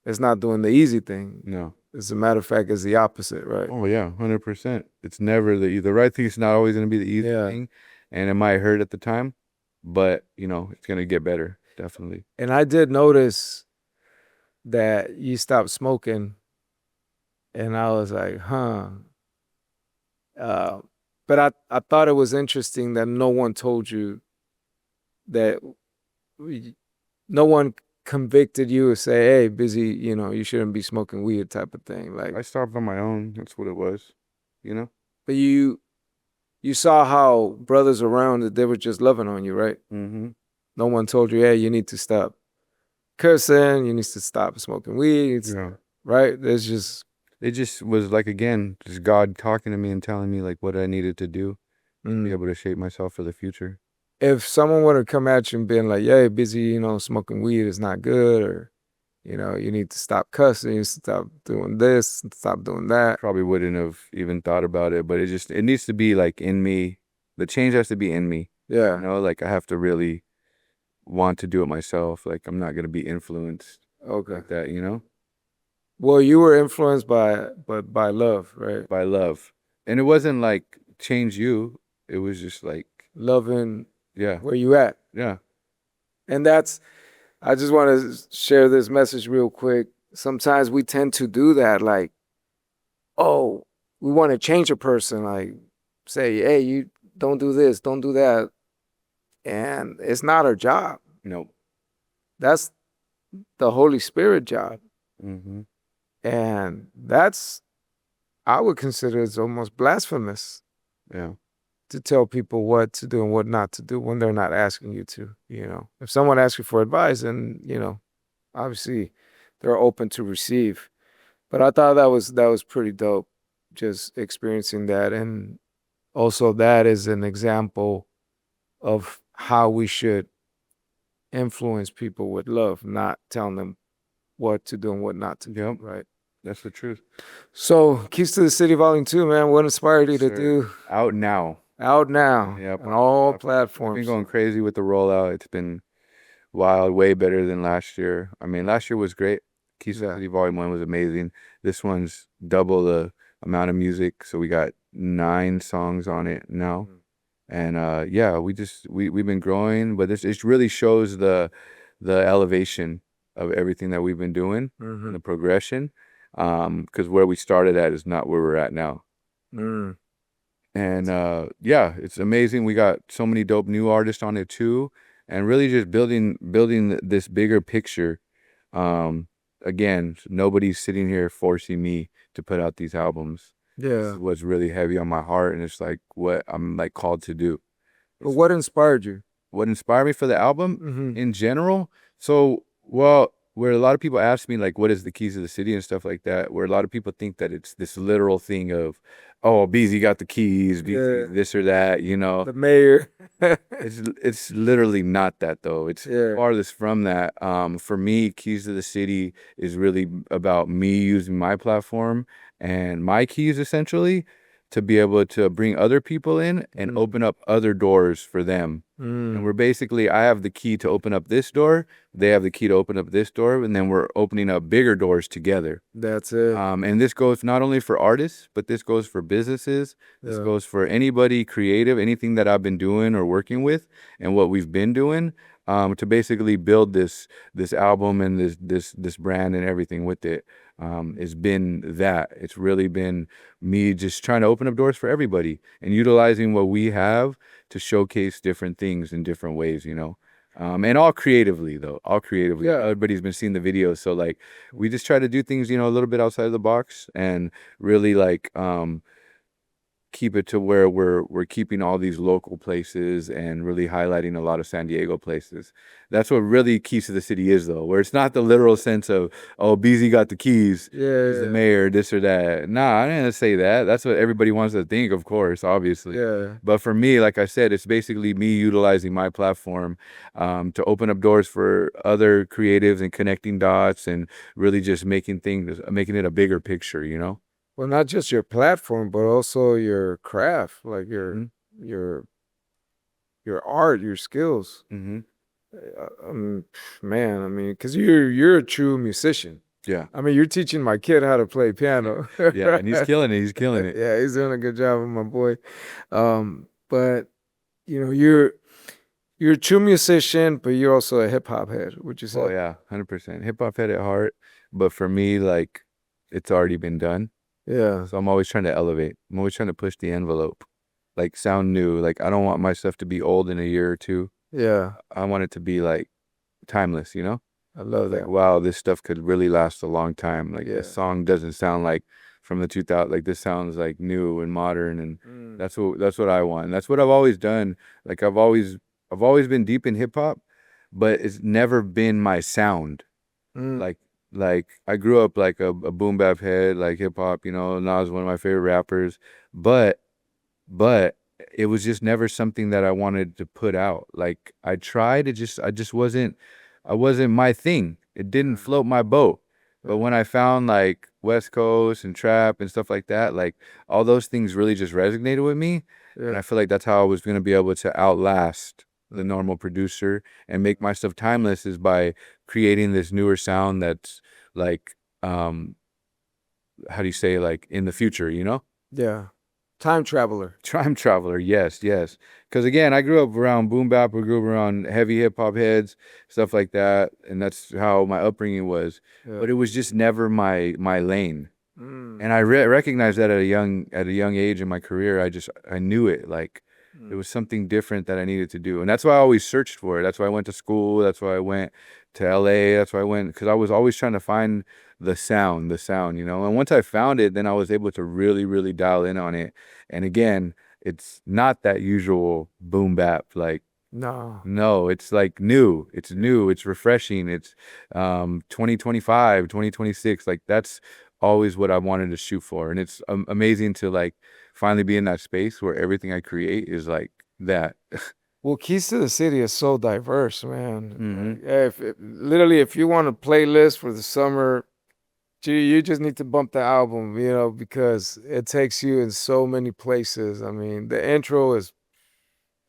is not doing the easy thing. No. As a matter of fact, it's the opposite, right? Oh yeah, 100%. It's never the right thing. It's not always going to be the easy thing, and it might hurt at the time, but it's going to get better, definitely. And I did notice that you stopped smoking, and I was like, huh. But I thought it was interesting that no one told you that. No one convicted you or say, hey, Beazie, you shouldn't be smoking weed type of thing. Like, I stopped on my own. That's what it was, But you saw how brothers around, they were just loving on you, right? Mm-hmm. No one told you, hey, you need to stop cursing, you need to stop smoking weed, Yeah. right? There's just It just was like, again, just God talking to me and telling me like what I needed to do to be able to shape myself for the future. if someone were to come at you and being like, "Hey, busy, smoking weed is not good," or you need to stop cussing, you stop doing this, stop doing that. Probably wouldn't have even thought about it, but it needs to be like in me. The change has to be in me. Yeah. Like I have to really want to do it myself. Like I'm not gonna be influenced Okay. like that, Well, you were influenced by love, right? by love. And it wasn't like change you. It was just like, Loving yeah, where you at. yeah, And I just want to share this message real quick. Sometimes we tend to do that, like, oh, we want to change a person, like say, hey, you don't do this, don't do that. And it's not our job. no. That's the Holy Spirit job. Mm-hmm. And I would consider it's almost blasphemous Yeah. to tell people what to do and what not to do when they're not asking you to, If someone asks you for advice, and, obviously they're open to receive. But I thought that was pretty dope, just experiencing that. And also that is an example of how we should influence people with love, not telling them what to do and what not to do, Yep. right? That's the truth. So Keys to the City Volume 2, man, what inspired you to Sir. do? Out now. Out now. Yep. On all I've platforms. been going crazy with the rollout. It's been wild, way better than last year. I mean, last year was great. Keys to the City Volume 1 was amazing. This one's double the amount of music. So we got 9 songs on it now. And yeah, we've been growing, but it really shows the elevation of everything that we've been doing and the progression. Because where we started at is not where we're at now. And yeah, it's amazing. We got so many dope new artists on it too, and really just building this bigger picture. Again, nobody's sitting here forcing me to put out these albums. This Yeah. is what's really heavy on my heart, and it's like what I'm like called to do. But what inspired you? What inspired me for the album in general? So, well, where a lot of people ask me like, what is the keys of the city and stuff like that, where a lot of people think that it's this literal thing of, oh, Beazie got the keys, Beazie this or that, The mayor. It's literally not that though. It's farthest from that. For me, Keys to the City is really about me using my platform and my keys essentially to be able to bring other people in and open up other doors for them. And we're basically, I have the key to open up this door, they have the key to open up this door, and then we're opening up bigger doors together. That's it. And this goes not only for artists, but this goes for businesses. This goes for anybody creative, anything that I've been doing or working with and what we've been doing, to basically build this album and this brand and everything with it. It's been that. It's really been me just trying to open up doors for everybody and utilizing what we have to showcase different things in different ways, and all creatively though, all creatively. Yeah. Everybody's been seeing the videos, so like we just try to do things, a little bit outside of the box and really like keep it to where we're keeping all these local places and really highlighting a lot of San Diego places. That's what really Keys to the City is though, where it's not the literal sense of, oh, Beazie got the keys, he's the mayor, this or that. Nah, I didn't say that. That's what everybody wants to think, of course, obviously. Yeah. But for me, like I said, it's basically me utilizing my platform to open up doors for other creatives and connecting dots and really just making it a bigger picture, Well, not just your platform, but also your craft, like your art, your skills. Man, I mean, because you're a true musician. Yeah. I mean, you're teaching my kid how to play piano. Yeah, and he's killing it. He's killing it. Yeah, he's doing a good job with my boy. But you're a true musician, but you're also a hip hop head, would you say? Oh yeah, 100%. Hip hop head at heart, but for me, like, it's already been done. Yeah. So I'm always trying to elevate. I'm always trying to push the envelope, like sound new. Like I don't want my stuff to be old in a year or two. Yeah. I want it to be like timeless, I love Like, that. wow, this stuff could really last a long time. Like this song doesn't sound like from the 2000s. Like this sounds like new and modern, and that's what I want. And that's what I've always done. Like I've always been deep in hip hop, but it's never been my sound. Mm. Like I grew up like a boom bap head, like hip hop, you know, Nas one of my favorite rappers, but but it was just never something that I wanted to put out. Like I tried, I just wasn't I wasn't my thing. It didn't float my boat. But when I found like West Coast and trap and stuff like that, like all those things really just resonated with me. And Yeah. I feel like that's how I was gonna be able to outlast the normal producer and make my stuff timeless is by creating this newer sound that's like how do you say, like in the future, you know? Yeah. Time traveler. Time traveler, yes, yes. Because again, I grew up around boom bap, I grew up around heavy hip hop heads, stuff like that, and that's how my upbringing was. Yeah. But it was just never my lane, Mm. and I recognized that at a young age in my career. I knew it, like it was something different that I needed to do, and that's why I always searched for it. That's why I went to school. That's why I went to LA. That's why I went because I was always trying to find the sound, you know. And once I found it, then I was able to really, really dial in on it. And again, it's not that usual boom bap. Like, No. no, it's like new. It's new. It's refreshing. It's 2025, 2026. Like that's always what I wanted to shoot for. And it's amazing to like finally be in that space where everything I create is like that. Well, Keys to the City is so diverse, man. Hmm. Like, yeah, literally, if you want a playlist for the summer, you just need to bump the album, you know, because it takes you in so many places. I mean, the intro is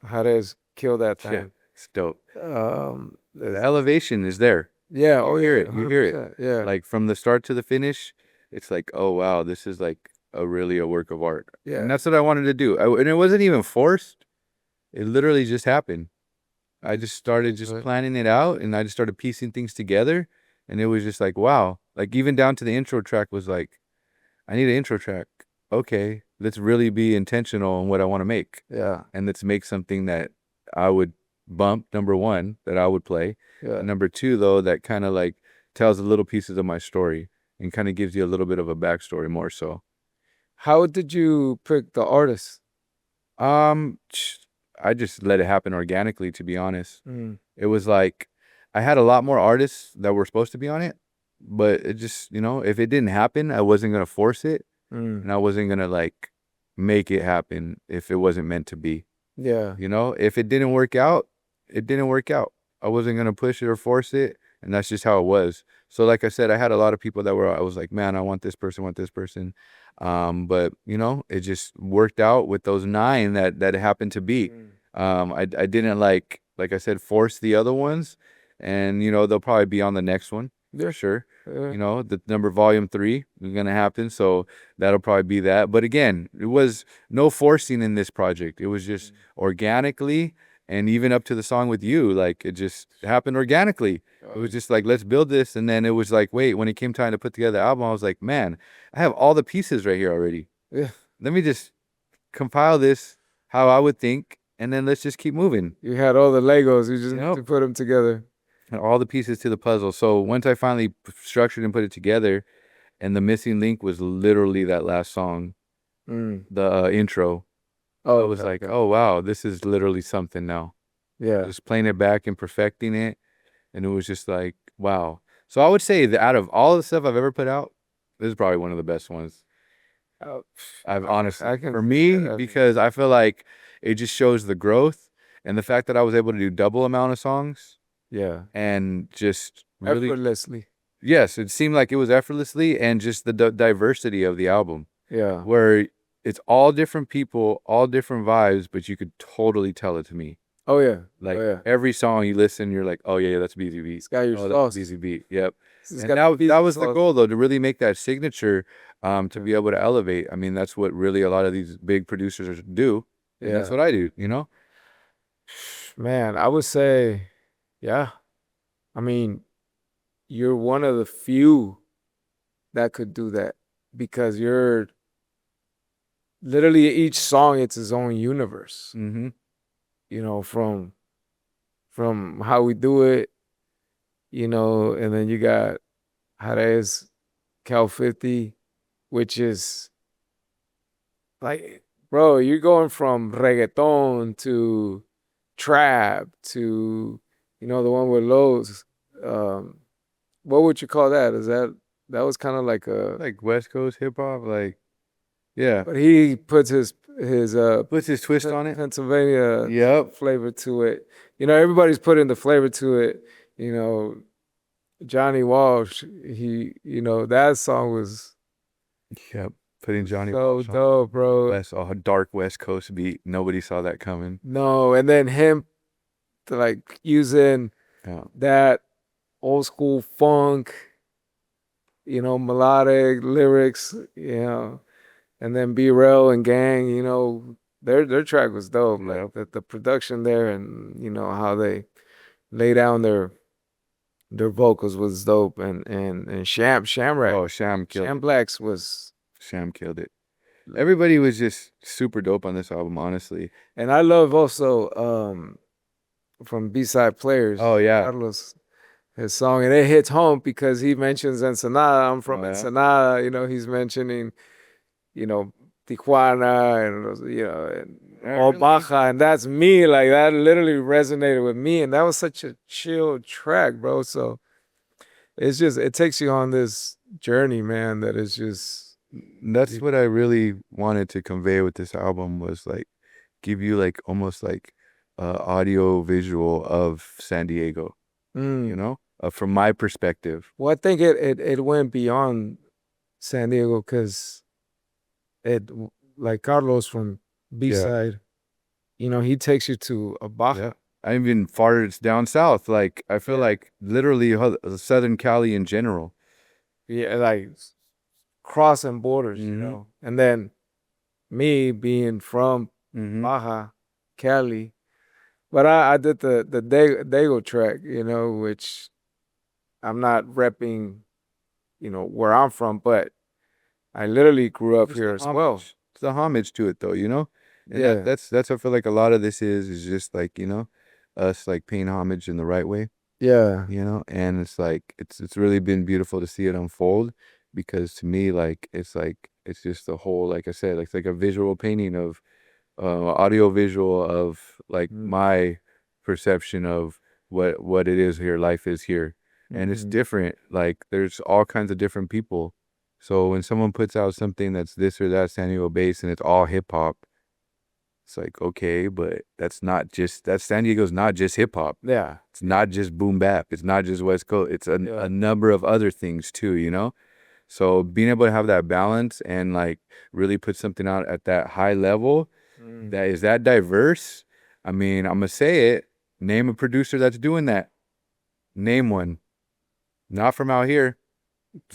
Jerez kill that Yeah, thing. it's dope. The There's- elevation is there. yeah, You oh hear yeah, it. You hear it. 100%. Yeah, Like from the start to the finish, it's like, oh wow, this is like really a work of art. yeah. And that's what I wanted to do. And it wasn't even forced. It literally just happened. I just started just Right. planning it out and I just started piecing things together. And it was just like, wow. Like even down to the intro track was like, I need an intro track. Okay, let's really be intentional on what I want to make. Yeah, And let's make something that I would bump, number one, that I would play. yeah. And number two, though, that kind of like tells the little pieces of my story and kind of gives you a little bit of a backstory more so. How did you pick the artist? Um, I just let it happen organically, to be honest. Mm. It was like I had a lot more artists that were supposed to be on it, but it just, you know, if it didn't happen, I wasn't gonna force it Mm. and I wasn't gonna like make it happen if it wasn't meant to be. Yeah, You know, if it didn't work out, it didn't work out. I wasn't gonna push it or force it, and that's just how it was. So, like I said, I had a lot of people that were. I was like, man, I want this person, want this person. But you know, it just worked out with those nine that it happened to be. Mm. I didn't like I said, force the other ones, and you know, they'll probably be on the next one. Yeah. Sure. yeah. You know, the number volume 3 is gonna happen, so that'll probably be that. But again, it was no forcing in this project. It was just organically, and even up to the song with you, like it just happened organically. It was just like, let's build this, and then it was like, wait, when it came time to put together the album, I was like, man, I have all the pieces right here already. Yeah. Let me just compile this how I would think, and then let's just keep moving. You had all the Legos. You just need Yep. to put them together. And all the pieces to the puzzle. So once I finally structured and put it together, and the missing link was literally that last song, Mm. the intro. Oh, I was okay, like, okay. oh wow, this is literally something now. Yeah. Just playing it back and perfecting it, and it was just like, wow. So I would say that out of all the stuff I've ever put out, this is probably one of the best ones. Oh, I've honestly, I can for see me, that. because I feel like it just shows the growth and the fact that I was able to do double amount of songs Yeah. and just really, Effortlessly. yes, it seemed like it was effortlessly, and just the diversity of the album, Yeah. where it's all different people, all different vibes, but you could totally tell it to me. Oh yeah. Like oh yeah. every song you listen, you're like, oh yeah, that's Beazie Beat. It's got your Oh, sauce. that's Beazie Beat. Yep. It's And got that Beazie was the sauce. goal, though, to really make that signature, to be able to elevate. I mean, that's what really a lot of these big producers do. And that's Yeah. what I do, you know? Man, I would say, yeah. I mean, you're one of the few that could do that because you're literally each song, it's its own universe. Mm-hmm. You know, from how we do it, you know, and then you got Jerez, Cal 50, which is like, bro, you're going from reggaeton to trap to You know, the one with Lowe's. What would you call that? That was kind of like a, Like West Coast hip hop, like yeah. but he puts his Puts his twist on it. Pennsylvania Yep. flavor to it. You know, everybody's putting the flavor to it. You know, Johnny Walsh, you know, that song was Yep. Putting Johnny so Walsh on dope, bro. West, a dark West Coast beat. Nobody saw that coming. No, and then him like using Yeah. that old school funk, you know, melodic lyrics, you know, and then B-Rel and Gang, you know, their track was dope. Yep. Like the production there and you know how they lay down their vocals was dope and Shamrock. Oh, Sham killed Sham it. Blacks was, Sham killed it. Everybody was just super dope on this album, honestly. and I love also from B-side players. Oh yeah. Carlos, his song, and it hits home because he mentions Ensenada. I'm from Oh, yeah? Ensenada. You know, he's mentioning, you know, Tijuana and you know, and all really? Baja, and that's me. Like that literally resonated with me, and that was such a chill track, bro. So it's just it takes you on this journey, man. That is just That's what I really wanted to convey with this album was like give you like almost like audio visual of San Diego, you know, from my perspective. Well, I think it went beyond San Diego because it like Carlos from B side, you know, he takes you to a Baja. Yeah. I even farther it's down south. Like I feel Yeah. like literally Southern Cali in general. Yeah, like crossing borders, you know. And then me being from Baja, Cali, but I did the Dago track, you know, which I'm not repping, you know, where I'm from, but I literally grew up It's here the as well. homage. It's the homage to it though, you know? And Yeah. that's what I feel like a lot of this is just like, you know, us like paying homage in the right way, Yeah. you know? And it's like it's really been beautiful to see it unfold because to me like it's just the whole, like I said, it's like a visual painting of audio visual of like my perception of what it is here, life is here. And it's different. Like there's all kinds of different people. So when someone puts out something that's this or that San Diego based and it's all hip hop, it's like, okay, but that's San Diego's not just hip hop. Yeah. It's not just boom bap. It's not just West Coast. It's a number of other things too, you know? So being able to have that balance and like really put something out at that high level that is that diverse. I mean, I'm gonna say it. Name a producer that's doing that. Name one. Not from out here.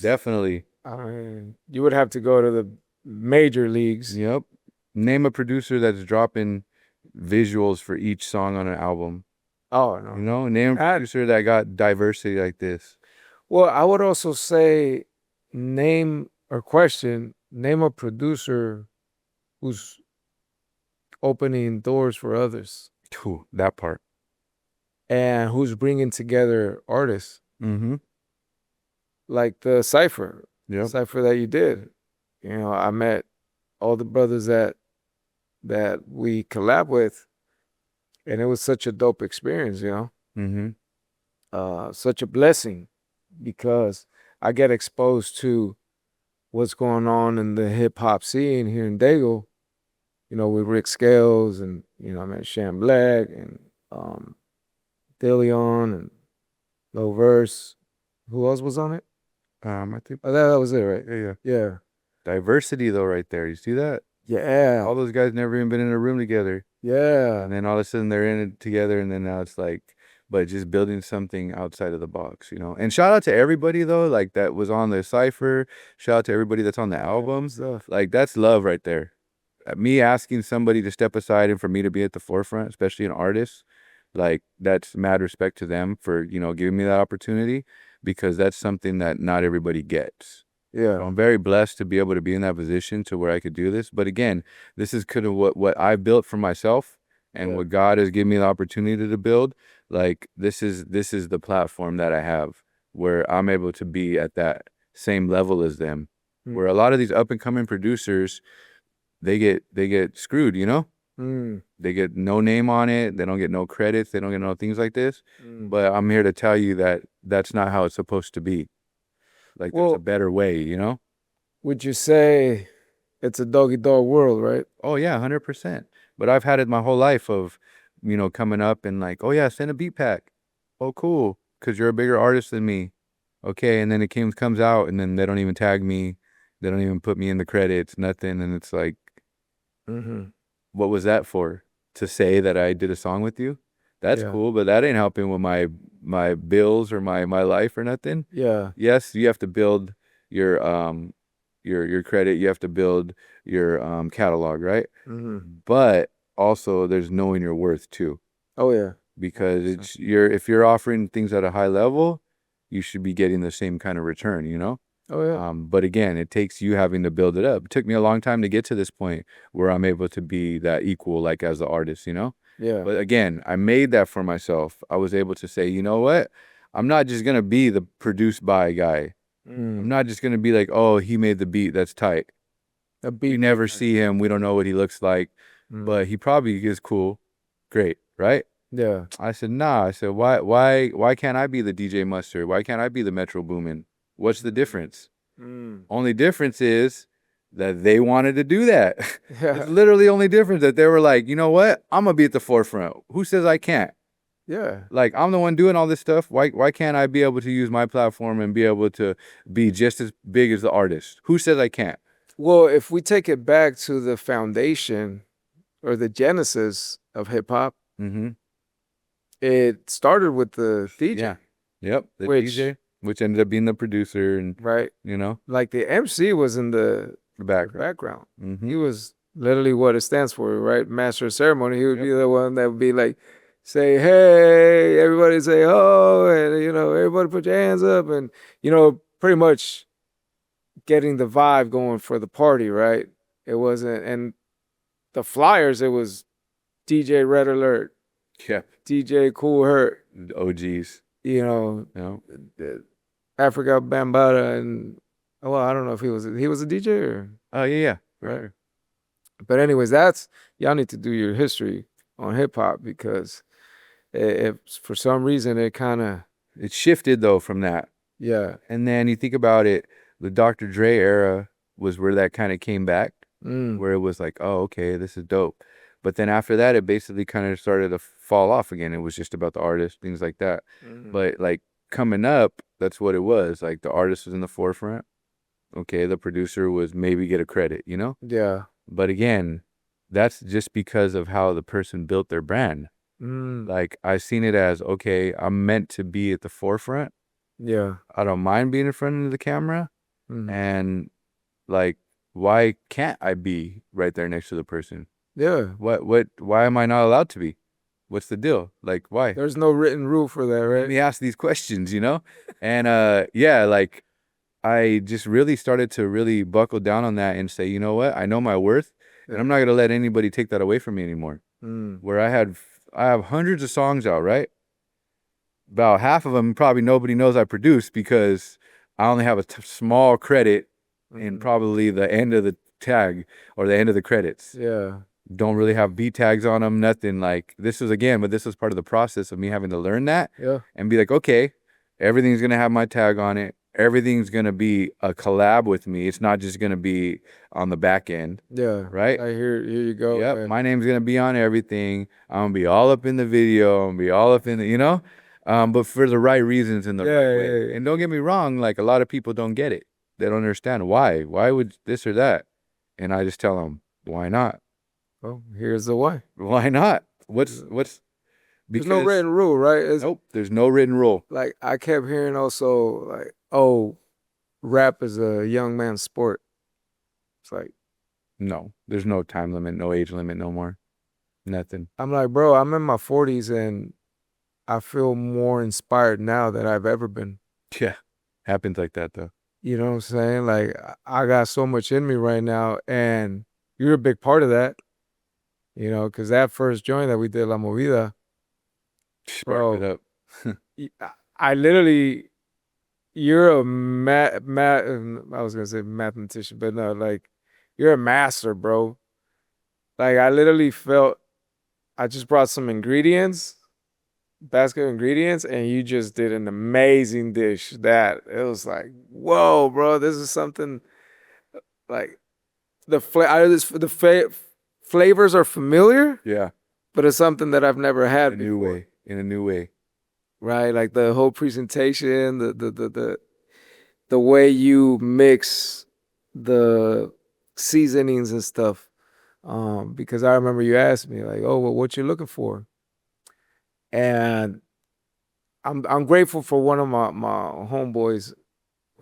Definitely. I mean, you would have to go to the major leagues. Yep. Name a producer that's dropping visuals for each song on an album. Oh, no. You know, name a producer that got diversity like this. Well, I would also say name a producer who's opening doors for others Ooh, that part. and who's bringing together artists. Like the Cypher. Yep. Cypher that you did. You know, I met all the brothers that we collab with, and it was such a dope experience, you know. Such a blessing because I get exposed to what's going on in the hip hop scene here in Dago, you know, with Rick Scales and, you know, I met Sham Black and Dillion and Low Verse. Who else was on it? I think that was it, right? Yeah. Diversity though, right there. You see that? Yeah. All those guys never even been in a room together. Yeah. And then all of a sudden they're in it together, and then now it's like, but just building something outside of the box, you know. And shout out to everybody though, like that was on the Cypher. Shout out to everybody that's on the albums. Like that's love right there. Me asking somebody to step aside and for me to be at the forefront, especially an artist, like that's mad respect to them for, you know, giving me that opportunity because that's something that not everybody gets. Yeah. So I'm very blessed to be able to be in that position to where I could do this. But again, this is kind of what I built for myself and what God has given me the opportunity to build. Like this is the platform that I have where I'm able to be at that same level as them. Where a lot of these up and coming producers, they get screwed, you know? They get no name on it. They don't get no credits. They don't get no things like this. Mm. But I'm here to tell you that that's not how it's supposed to be. Like, there's Well, a better way, you know? would you say it's a doggy dog world, right? Oh, yeah, 100%. But I've had it my whole life of, coming up and like, oh, yeah, send a beat pack. Oh, cool, because you're a bigger artist than me. Okay, and then it comes out, and then they don't even tag me. They don't even put me in the credits, nothing. And it's like, Mm-hmm. what was that for? To say that I did a song with you? That's Yeah. cool, but that ain't helping with my bills or my life or nothing. Yeah. Yes, you have to build your credit. You have to build your catalog, right? Mm-hmm. But also, there's knowing your worth too, Oh yeah. because if you're offering things at a high level, you should be getting the same kind of return, you know? Oh yeah. But again, it takes you having to build it up. It took me a long time to get to this point where I'm able to be that equal, like as the artist, you know? Yeah. But again, I made that for myself. I was able to say, you know what? I'm not just going to be the produced by guy. I'm not just going to be like, oh, he made the beat. That's tight. A We beat. never see him. We don't know what he looks like, but he probably is cool. Great, right? Yeah. I said, nah. I said, why can't I be the DJ Mustard? Why can't I be the Metro Boomin? What's the difference? Only difference is that they wanted to do that. Yeah. It's literally only difference that they were like, you know what? I'm gonna be at the forefront. Who says I can't? Yeah. Like, I'm the one doing all this stuff. Why can't I be able to use my platform and be able to be just as big as the artist? Who says I can't? Well, if we take it back to the foundation or the genesis of hip hop, Mm-hmm. it started with the DJ. Yeah. Yep. The Which- DJ, which ended up being the producer, and Right. Like the MC was in the the background. background. Mm-hmm. He was literally what it stands for, right? Master of ceremony. He would be the one that would be like, say, hey, everybody say, oh, and, everybody put your hands up. And, pretty much getting the vibe going for the party, right? It wasn't, and the flyers, it was DJ Red Alert, Yeah. DJ Cool Hurt, The OGs. you No. Africa Bambata, and, well, I don't know if he was a DJ or. Oh, yeah. For Right. sure. But anyways, y'all need to do your history on hip hop, because if for some reason it kind of, It shifted though from that. yeah. And then you think about it, the Dr. Dre era was where that kind of came back, where it was like, oh, okay, this is dope. But then after that, it basically kind of started to fall off again. It was just about the artist, things like that. But like coming up, that's what it was. Like the artist was in the forefront. Okay, the producer was maybe get a credit, you know? Yeah. But again, that's just because of how the person built their brand. Like, I've seen it as, okay, I'm meant to be at the forefront. Yeah. I don't mind being in front of the camera. And like, why can't I be right there next to the person? Yeah. Why am I not allowed to be? What's the deal? Like, why? There's no written rule for that, Let right? me ask these questions, you know? And yeah, like, I just really started to really buckle down on that and say, you know what? I know my worth, and I'm not going to let anybody take that away from me anymore. Where I have hundreds of songs out, right? About half of them probably nobody knows I produced, because I only have a small credit in probably the end of the tag or the end of the credits. Yeah. Don't really have beat tags on them, nothing. Like, this was part of the process of me having to learn that Yeah. and be like, okay, everything's going to have my tag on it. Everything's going to be a collab with me. It's not just going to be on the back end. Yeah. Right? Here you go. Yep. man. My name's going to be on everything. I'm going to be all up in the video. I'm going to be all up in the, but for the right reasons in the right way. Yeah. And don't get me wrong, like, a lot of people don't get it. They don't understand why. Why would this or that? And I just tell them, why not? Well, here's the why. Why not? What's There's no written rule, right? Nope. There's no written rule. Like, I kept hearing also, like, oh, rap is a young man's sport. It's like, No, there's no time limit, no age limit, no more. Nothing. I'm like, bro, I'm in my 40s and I feel more inspired now than I've ever been. Yeah. Happens like that though. You know what I'm saying? Like, I got so much in me right now, and you're a big part of that. Because that first joint that we did, La Movida, Spark it up. I literally, you're a I was gonna say mathematician, but no, like, you're a master, bro. Like I literally felt I just brought some ingredients, basket of ingredients, and you just did an amazing dish. That it was like, whoa, bro, this is something like the flavors are familiar, Yeah, but it's something that I've never in had a new before. way. In a new way. Right? Like the whole presentation, the way you mix the seasonings and stuff. Because I remember you asked me like, "Oh, well, what you looking for?" And I'm grateful for one of my homeboys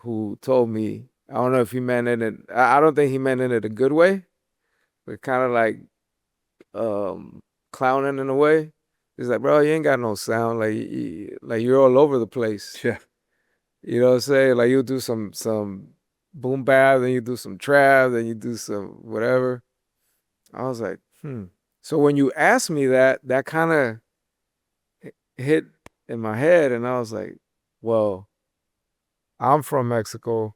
who told me. I don't know if he meant it. I don't think he meant it in a good way, but kind of like clowning in a way. He's like, "Bro, you ain't got no sound. Like, like you're all over the place." Yeah. You know what I'm saying? Like you do some boom bap, then you do some trap, then you do some whatever. I was like, hmm. So when you asked me that, that kind of hit in my head, and I was like, well, I'm from Mexico,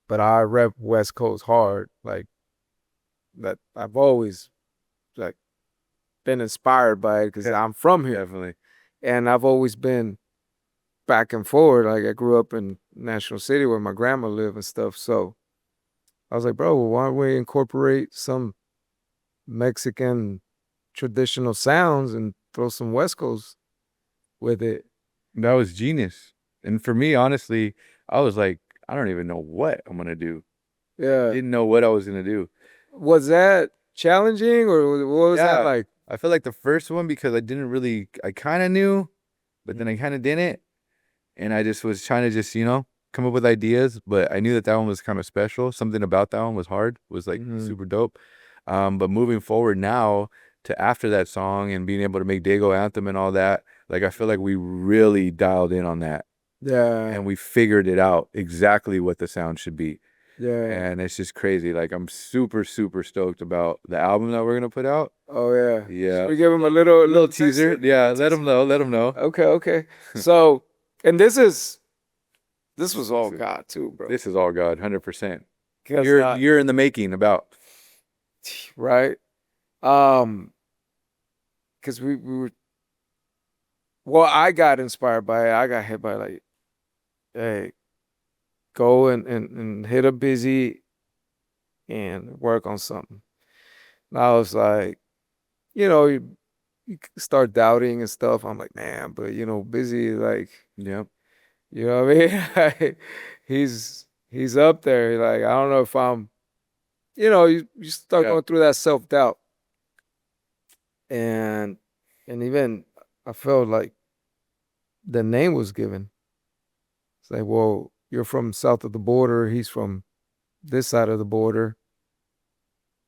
but I rep West Coast hard. Like that, I've always like been inspired by it because Yeah, I'm from here, definitely. and I've always been back and forward. Like I grew up in National City where my grandma lived and stuff. So I was like, bro, well, why don't we incorporate some Mexican traditional sounds and throw some West Coast with it? That was genius. And for me, honestly, I was like, I don't even know what I'm gonna do. Yeah. Didn't know what I was gonna do. Was that challenging or what was that Yeah, like? I feel like the first one because I didn't really, I kind of knew, but then I kind of didn't, and I just was trying to just come up with ideas. But I knew that that one was kind of special. Something about that one was hard, was like Mhm. super dope. But moving forward now to after that song and being able to make Dago Anthem and all that, like I feel like we really dialed in on that Yeah. and we figured it out exactly what the sound should be. Yeah. And it's just crazy. Like I'm super, super stoked about the album that we're gonna put out. Oh yeah. Yeah. Should we give him a little Teaser. taste? Yeah, let them know. Let them know. Okay, okay. So, and this was all God too, bro. This is all God, 100%. 'Cause, You're in the making about. right? Because we were. Well, I got inspired by it. I got hit by like, hey, go and hit a busy and work on something. And I was like, you start doubting and stuff. I'm like, man, but busy, like, Yep. you know what I mean? Like, he's up there. Like, I don't know if I'm, you start Yeah. going through that self-doubt. And even I felt like the name was given. It's like, well, you're from south of the border. He's from this side of the border.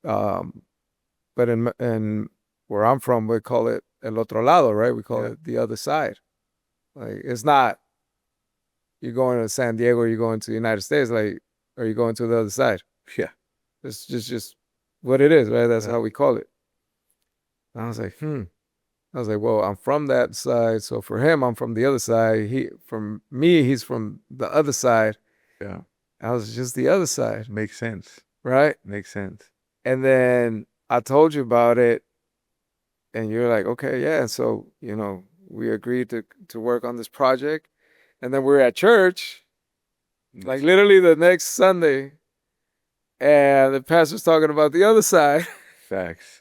But in where I'm from, we call it el otro lado, right? We call it the other side. Like it's not you're going to San Diego, or you're going to the United States, like, or you're going to the other side. Yeah. It's just what it is, right? That's Yeah. how we call it. And I was like, I was like, well, I'm from that side, so for him, I'm from the other side. From me, he's from the other side. Yeah. I was just the other side, Makes sense. right? Makes sense. And then I told you about it, and you're like, okay, yeah. And so, we agreed to work on this project. And then we're at church, like literally the next Sunday, and the pastor's talking about the other side. Facts.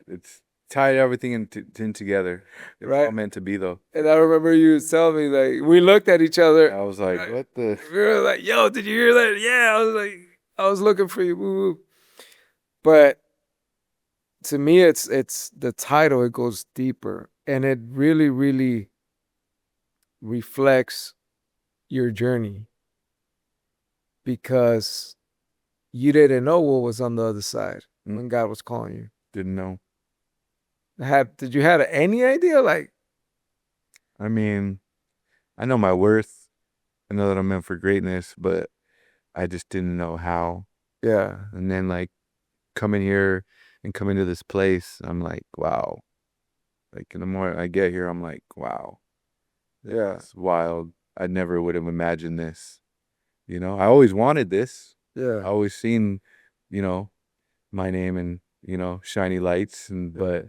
It's tied everything in together. It's all Right. meant to be though. And I remember you telling me, like, we looked at each other. I was like, what the? We were like, yo, did you hear that? Yeah. I was like, I was looking for you. Woo, woo. But to me, it's the title, it goes deeper. And it really, really reflects your journey because you didn't know what was on the other side when God was calling you. Didn't know. Did you have any idea? Like, I mean, I know my worth. I know that I'm meant for greatness, but I just didn't know how. yeah, And then like coming here and coming to this place, I'm like, wow. Like the more I get here, I'm like, wow. yeah, It's wild. I never would have imagined this. I always wanted this. yeah, I always seen, my name and, shiny lights, but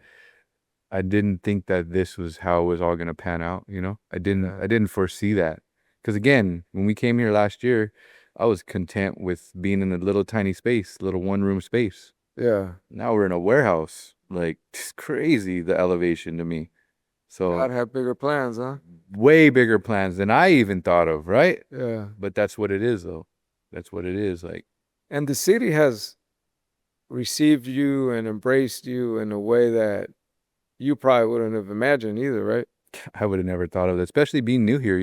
I didn't think that this was how it was all gonna pan out. I didn't foresee that, because again, when we came here last year, I was content with being in a little tiny space, little one-room space. Yeah. Now we're in a warehouse. Like, it's crazy, the elevation to me. So God had bigger plans, huh? way bigger plans than I even thought of, right? Yeah. But that's what it is, though. That's what it is. Like, And the city has received you and embraced you in a way that you probably wouldn't have imagined either, right? I would have never thought of that, especially being new here,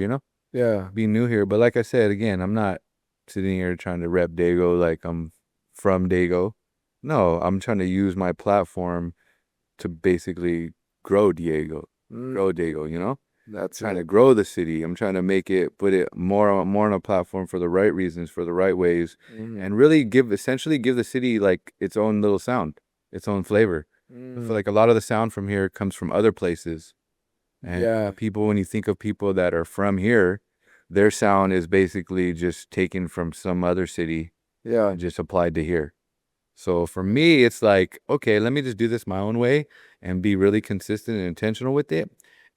Yeah. being new here. But like I said, again, I'm not sitting here trying to rep Dago like I'm from Dago. No, I'm trying to use my platform to basically grow Dago, That's trying to it. grow the city. I'm trying to put it more on a platform for the right reasons, for the right ways, and really essentially give the city like its own little sound, its own flavor. I feel like a lot of the sound from here comes from other places. And Yeah. people, when you think of people that are from here, their sound is basically just taken from some other city Yeah. and just applied to here. So for me, it's like, okay, let me just do this my own way and be really consistent and intentional with it.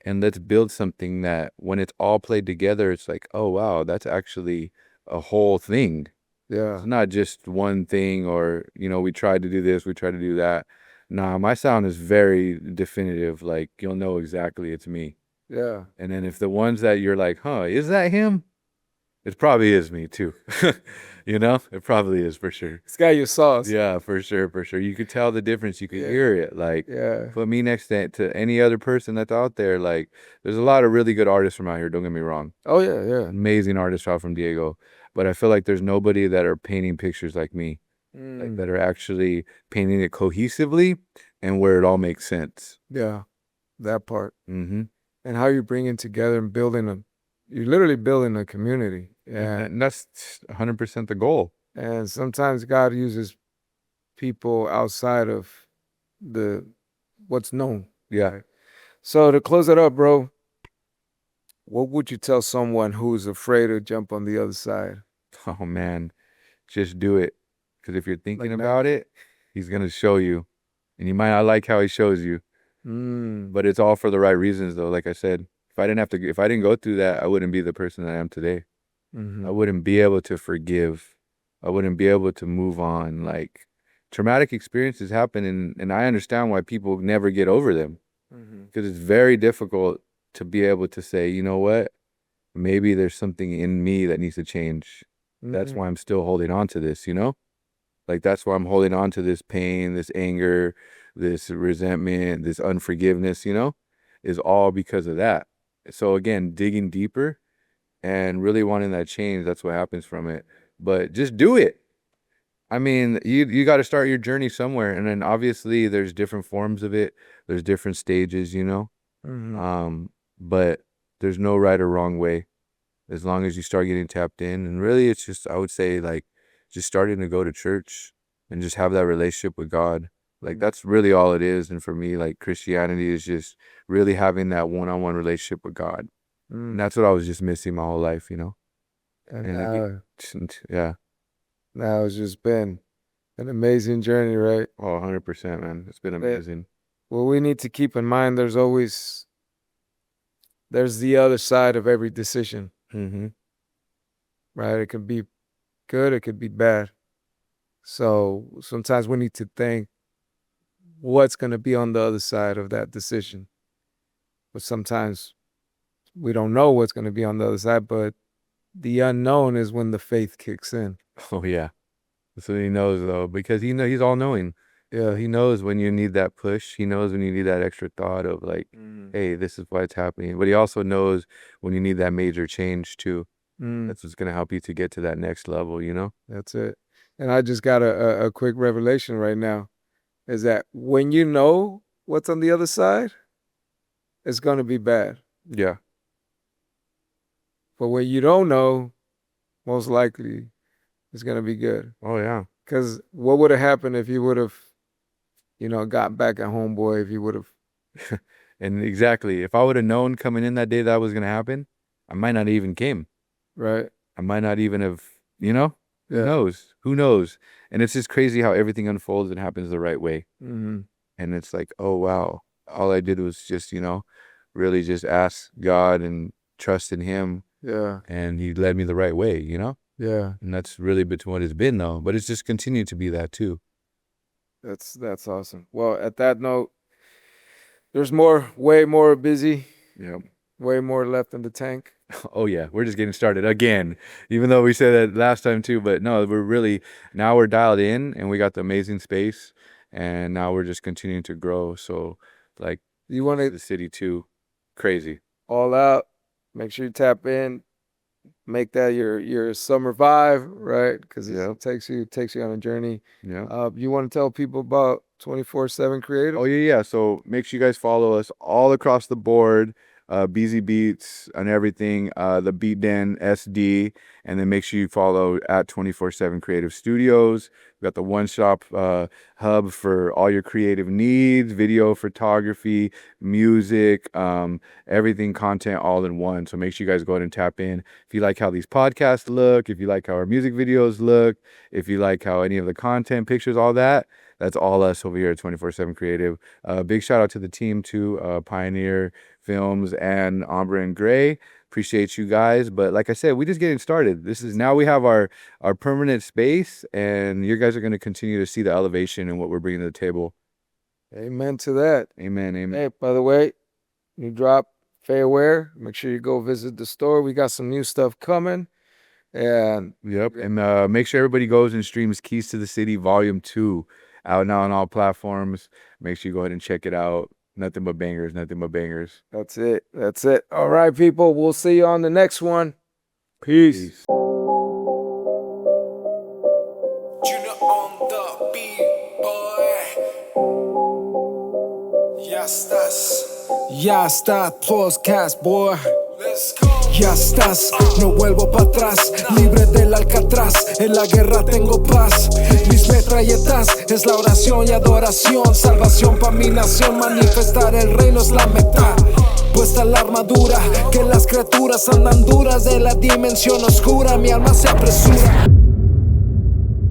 And let's build something that when it's all played together, it's like, oh, wow, that's actually a whole thing. Yeah. It's not just one thing, or, we tried to do this, we tried to do that. Nah, my sound is very definitive. Like, you'll know exactly it's me. Yeah. And then if the ones that you're like, huh, is that him? It probably is me too. It probably is, for sure. It's got your sauce. Yeah, for sure, for sure. You could tell the difference. You could hear it. Like, Yeah. put me next to any other person that's out there. Like, there's a lot of really good artists from out here. Don't get me wrong. Oh, yeah, yeah. Amazing artists out from Diego. But I feel like there's nobody that are painting pictures like me. Like, that are actually painting it cohesively and where it all makes sense. Yeah, that part. Mm-hmm. And how you're bringing together and you're literally building a community. And that's 100% the goal. And sometimes God uses people outside of what's known. Yeah. So to close it up, bro, what would you tell someone who's afraid to jump on the other side? Oh, man, just do it. Because if you're thinking Like about it, he's going to show you. And you might not like how he shows you. But it's all for the right reasons, though. Like I said, if I didn't go through that, I wouldn't be the person that I am today. I wouldn't be able to forgive. I wouldn't be able to move on. Like, traumatic experiences happen, and I understand why people never get over them. Because it's very difficult to be able to say, you know what, maybe there's something in me that needs to change. That's why I'm still holding on to this, Like, that's why I'm holding on to this pain, this anger, this resentment, this unforgiveness, is all because of that. So again, digging deeper and really wanting that change, that's what happens from it. But just do it. I mean, you got to start your journey somewhere. And then obviously there's different forms of it. There's different stages, but there's no right or wrong way, as long as you start getting tapped in. And really, it's just, I would say, like, just starting to go to church and just have that relationship with God. Like, that's really all it is. And for me, like, Christianity is just really having that one-on-one relationship with God. And that's what I was just missing my whole life, And yeah. now it's just been an amazing journey, right? Oh, 100%, man. It's been amazing. Well, we need to keep in mind there's the other side of every decision. Right? It could be good, it could be bad. So sometimes we need to think what's going to be on the other side of that decision. But sometimes we don't know what's going to be on the other side, but the unknown is when the faith kicks in. Oh, yeah. So he knows, though, because he's all knowing. Yeah, he knows when you need that push. He knows when you need that extra thought of like, hey, this is why it's happening. But he also knows when you need that major change too. That's what's going to help you to get to that next level, That's it. And I just got a quick revelation right now, is that when you know what's on the other side, it's going to be bad. Yeah. But when you don't know, most likely it's going to be good. Oh, yeah. Because what would have happened if you would have, got back at homeboy, if you would have. And exactly, if I would have known coming in that day that was going to happen, I might not even came. Right. I might not even have, who knows? Who knows? And it's just crazy how everything unfolds and happens the right way. Mm-hmm. And it's like, oh, wow. All I did was just, really just ask God and trust in him. Yeah. And he led me the right way, Yeah. And that's really between what it's been, though. But it's just continued to be that, too. That's awesome. Well, at that note, there's way more busy. Yeah. Way more left in the tank. Oh, yeah. We're just getting started again, even though we said that last time, too. But no, now we're dialed in and we got the amazing space. And now we're just continuing to grow. So, like, You want the to city, too. Crazy. all out. Make sure you tap in. Make that your summer vibe, right? Because Yeah. it takes you on a journey. Yeah. You want to tell people about 24/7 Creative? Oh, yeah. So make sure you guys follow us all across the board. Beazie Beats and everything, the Beat Den SD, and then make sure you follow at 24/7 Creative Studios. We got the one-stop hub for all your creative needs, video, photography, music, everything, content, all in one. So make sure you guys go ahead and tap in. If you like how these podcasts look, if you like how our music videos look, if you like how any of the content, pictures, all that, that's all us over here at 24/7 Creative. Big shout out to the team too, Pioneer Films and Ombre and Gray. Appreciate you guys. But like I said, we just getting started. Now we have our permanent space, and you guys are going to continue to see the elevation and what we're bringing to the table. Amen to that. Amen. Amen. Hey, by the way, new drop, Fairwear. Make sure you go visit the store. We got some new stuff coming. And Yep. And make sure everybody goes and streams Keys to the City Volume 2 out now on all platforms. Make sure you go ahead and check it out. Nothing but bangers, nothing but bangers. that's it. That's it. All right, people. We'll see you on the next one. Peace. Junior on the beat, boy. Ya estás, podcast, boy. Let's go. Ya estás, no vuelvo para atrás, libre del Alcatraz, en la guerra tengo paz. Mis metralletas es la oración y adoración, salvación para mi nación, manifestar el reino es la meta. Puesta la armadura, que las criaturas andan duras de la dimensión oscura, mi alma se apresura.